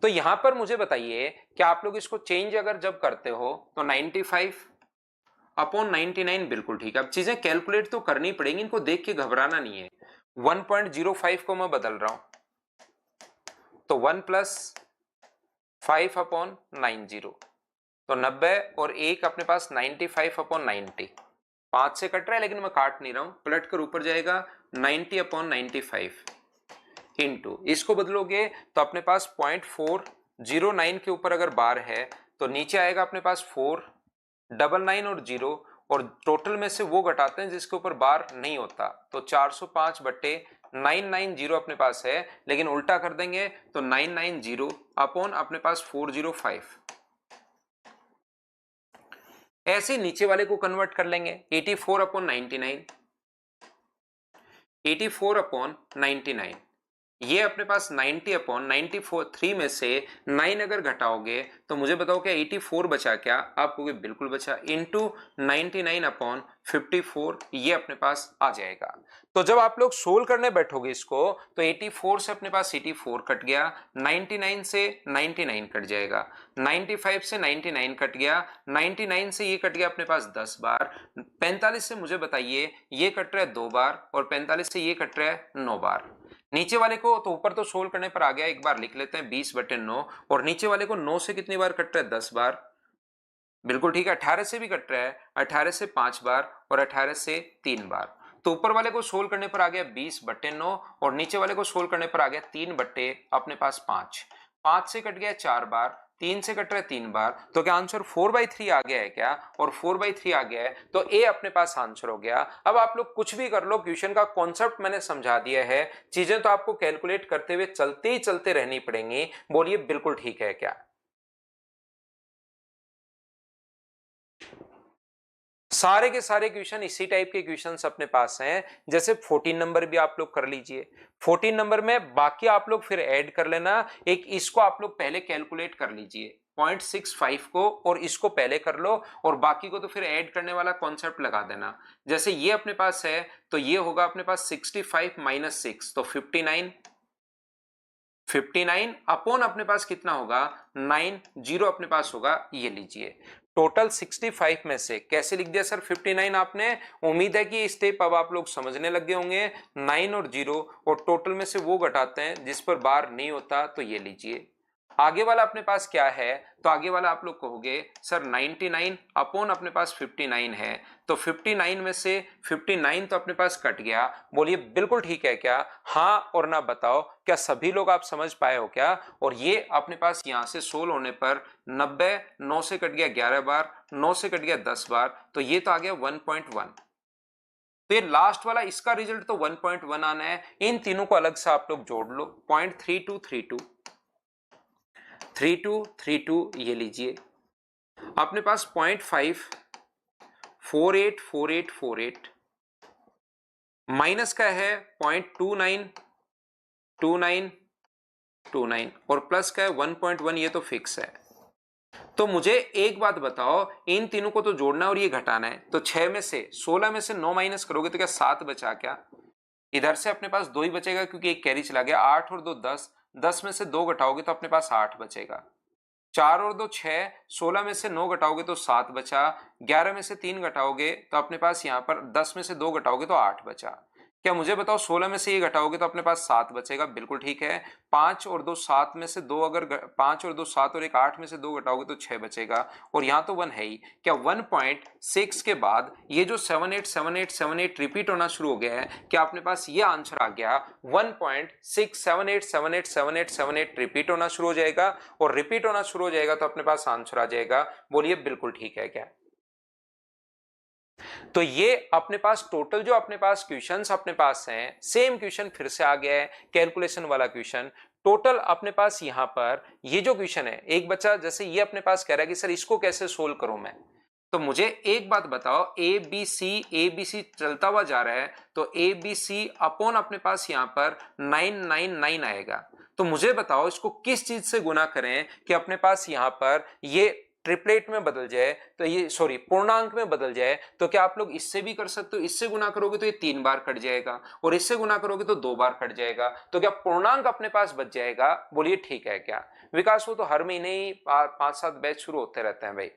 यहां पर मुझे बताइए कि आप लोग इसको चेंज अगर जब करते हो तो 95 अपॉन 99 बिल्कुल ठीक है। अब चीजें कैलकुलेट तो करनी पड़ेंगी, इनको देख के घबराना नहीं है। 1.05 को मैं बदल रहा हूं तो 1 प्लस 5 अपॉन 90 तो 90 और एक अपने पास 95 अपॉन 90, 5 से कट रहा है लेकिन मैं काट नहीं रहा हूं, पलट कर ऊपर जाएगा 90 अपॉन 95 इंटू, इसको बदलोगे तो अपने पास 0.409 के ऊपर अगर बार है तो नीचे आएगा अपने पास 499 और 0, और टोटल में से वो घटाते हैं जिसके ऊपर बार नहीं होता, तो 405 बट्टे 990 अपने पास है, लेकिन उल्टा कर देंगे तो 990 अपॉन अपने पास 405। ऐसे नीचे वाले को कन्वर्ट कर लेंगे 84 अपॉन 99, 84 अपॉन 99, ये अपने पास 90 अपॉन 93 में से 9 अगर घटाओगे तो मुझे बताओ क्या 84 बचा क्या? आप कहोगे बिल्कुल बचा, इंटू 99 अपॉन 54 ये अपने पास आ जाएगा। तो जब आप लोग सोल्व करने बैठोगे इसको तो 84 से अपने पास 84 कट गया, 99 से 99 कट जाएगा, 95 से 99 कट गया, 99 से ये कट गया अपने पास 10 बार, 45 से मुझे बताइए ये कट रहा है 2 बार, और 45 से ये कट रहा है 9 बार। नीचे वाले को तो ऊपर तो सोल्व करने पर आ गया, एक बार लिख लेते हैं 20/9, और नीचे वाले को 9 से कितनी बार कट रहा है? 10 बार, बिल्कुल ठीक है। 18 से भी कट रहा है, 18 से 5 बार और 18 से 3 बार। तो ऊपर वाले को सोल्व करने पर आ गया 20/9 और नीचे वाले को सोल्व करने पर आ गया 3 बट्टे अपने पास 5, 5 से कट गया 4 बार, 3 से कट रहा है 3 बार, तो क्या आंसर 4/3 आ गया है क्या? और 4/3 आ गया है तो ए अपने पास आंसर हो गया। अब आप लोग कुछ भी कर लो, क्वेश्चन का कॉन्सेप्ट मैंने समझा दिया है, चीजें तो आपको कैलकुलेट करते हुए चलते ही चलते रहनी पड़ेंगी। बोलिए बिल्कुल ठीक है क्या? सारे के सारे क्वेश्चन इसी टाइप के क्वेश्चंस अपने पास हैं। जैसे 14 नंबर भी आप लोग कर लीजिए, 14 नंबर में बाकी आप लोग फिर ऐड कर लेना। एक इसको आप लोग पहले कैलकुलेट कर लीजिए 0.65 को, और इसको पहले कर लो, और बाकी को तो फिर ऐड करने वाला कॉन्सेप्ट लगा देना। जैसे ये अपने पास है तो ये होगा अपने पास 65 माइनस 6 तो 59, 59 अपॉन अपने पास कितना होगा 9, 0 अपने पास होगा, ये लीजिए टोटल 65 में से कैसे लिख दिया सर 59 आपने? उम्मीद है कि स्टेप अब आप लोग समझने लग गए होंगे। 9 और 0 और टोटल में से वो घटाते हैं जिस पर बार नहीं होता, तो ये लीजिए। आगे वाला अपने पास क्या है? तो आगे वाला आप लोग कहोगे सर 99 अपॉन अपने पास 59 है, तो 59 में से 59 तो अपने पास कट गया। बोलिए बिल्कुल ठीक है क्या? हाँ और ना बताओ, क्या सभी लोग आप समझ पाए हो क्या? और ये अपने पास यहां से 16 होने पर 90, 9 से कट गया 11 बार, 9 से कट गया 10 बार, तो ये तो आ गया 1.1। तो ये लास्ट वाला इसका रिजल्ट तो 1.1 आना है। इन तीनों को अलग से आप लोग जोड़ लो, 0.3232, 3232 ये लीजिए, अपने पास 0.5 484848 माइनस का है 0.292929 और प्लस का है 1.1, ये तो फिक्स है। तो मुझे एक बात बताओ, इन तीनों को तो जोड़ना है और ये घटाना है, तो 6 में से 16 में से 9 माइनस करोगे तो क्या 7 बचा क्या? इधर से अपने पास 2 ही बचेगा क्योंकि एक कैरी चला गया। 8 और 2 10, 10 में से 2 घटाओगे तो अपने पास 8 बचेगा। 4 और 2 6, 16 में से 9 घटाओगे तो 7 बचा, 11 में से 3 घटाओगे तो अपने पास यहाँ पर 10 में से 2 घटाओगे तो 8 बचा। क्या मुझे बताओ 16 में से ये घटाओगे तो अपने पास 7 बचेगा, बिल्कुल ठीक है। 5 और 2 7 में से 2 अगर 5 और 2 7 और एक 8 में से 2 घटाओगे तो 6 बचेगा, और यहाँ तो 1 है ही। क्या 1.6 के बाद ये जो 787878 रिपीट होना शुरू हो गया है, क्या अपने पास ये आंसर आ गया 1.678787878 रिपीट होना शुरू हो जाएगा, और रिपीट होना शुरू हो जाएगा तो अपने पास आंसर आ जाएगा। बोलिए बिल्कुल ठीक है क्या? तो ये अपने पास टोटल जो अपने पास क्वेश्चंस अपने पास हैं, सेम क्वेश्चन फिर से आ गया है, कैलकुलेशन वाला क्वेश्चन। टोटल अपने पास यहां पर ये जो क्वेश्चन है, एक बच्चा जैसे ये अपने पास कह रहा है कि सर इसको कैसे सोल्व करूं मैं, तो मुझे एक बात बताओ, ए बी सी चलता हुआ जा रहा है, तो ए बी सी अपॉन अपने पास यहां पर 999 आएगा। तो मुझे बताओ इसको किस चीज से गुना करें कि अपने पास यहां पर ये ट्रिपलेट में बदल जाए, तो ये सॉरी पूर्णांक में बदल जाए। तो क्या आप लोग इससे भी कर सकते हो, इससे गुना करोगे तो ये 3 बार कट जाएगा और इससे गुना करोगे तो 2 बार कट जाएगा। तो क्या पूर्णांक अपने पास बच जाएगा? बोलिए ठीक है क्या विकास? वो तो हर महीने ही 5-7 बैच शुरू होते रहते हैं भाई।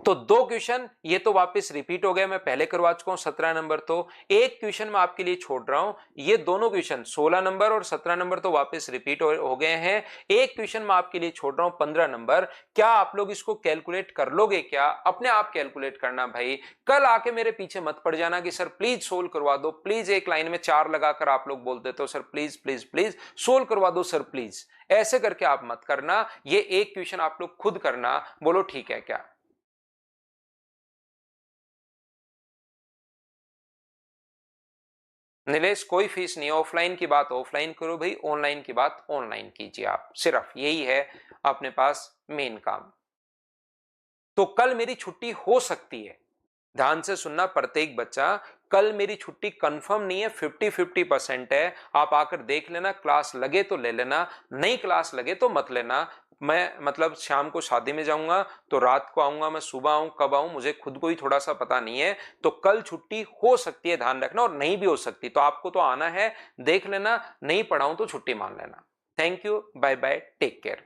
तो 2 क्वेश्चन ये तो वापस रिपीट हो गए, मैं पहले करवा चुका हूं 17 नंबर। तो एक क्वेश्चन मैं आपके लिए छोड़ रहा हूं, ये दोनों क्वेश्चन 16 नंबर और 17 नंबर तो वापस रिपीट हो गए हैं। एक क्वेश्चन मैं आपके लिए छोड़ रहा हूं 15 नंबर। क्या आप लोग इसको कैलकुलेट कर लोगे क्या? अपने आप कैलकुलेट करना भाई, कल आके मेरे पीछे मत पड़ जाना कि सर प्लीज सोल्व करवा दो। प्लीज एक लाइन में 4 लगाकर आप लोग बोल देते हो sir please please please solve करवा दो सर प्लीज। ऐसे करके आप मत करना, ये एक क्वेश्चन आप लोग खुद करना। बोलो ठीक है क्या? निलेश कोई फीस नहीं है, ऑफलाइन की बात ऑफलाइन करो भाई, ऑनलाइन की बात ऑनलाइन कीजिए आप, सिर्फ यही है अपने पास मेन काम। तो कल मेरी छुट्टी हो सकती है, ध्यान से सुनना प्रत्येक बच्चा, कल मेरी छुट्टी कंफर्म नहीं है, 50-50% है। आप आकर देख लेना, क्लास लगे तो ले लेना, नहीं क्लास लगे तो मत लेना। मैं मतलब शाम को शादी में जाऊंगा तो रात को आऊंगा, मैं सुबह आऊं कब आऊं मुझे खुद को ही थोड़ा सा पता नहीं है। तो कल छुट्टी हो सकती है, ध्यान रखना, और नहीं भी हो सकती। तो आपको तो आना है, देख लेना, नहीं पढ़ाऊं तो छुट्टी मान लेना। Thank you, bye bye, take care.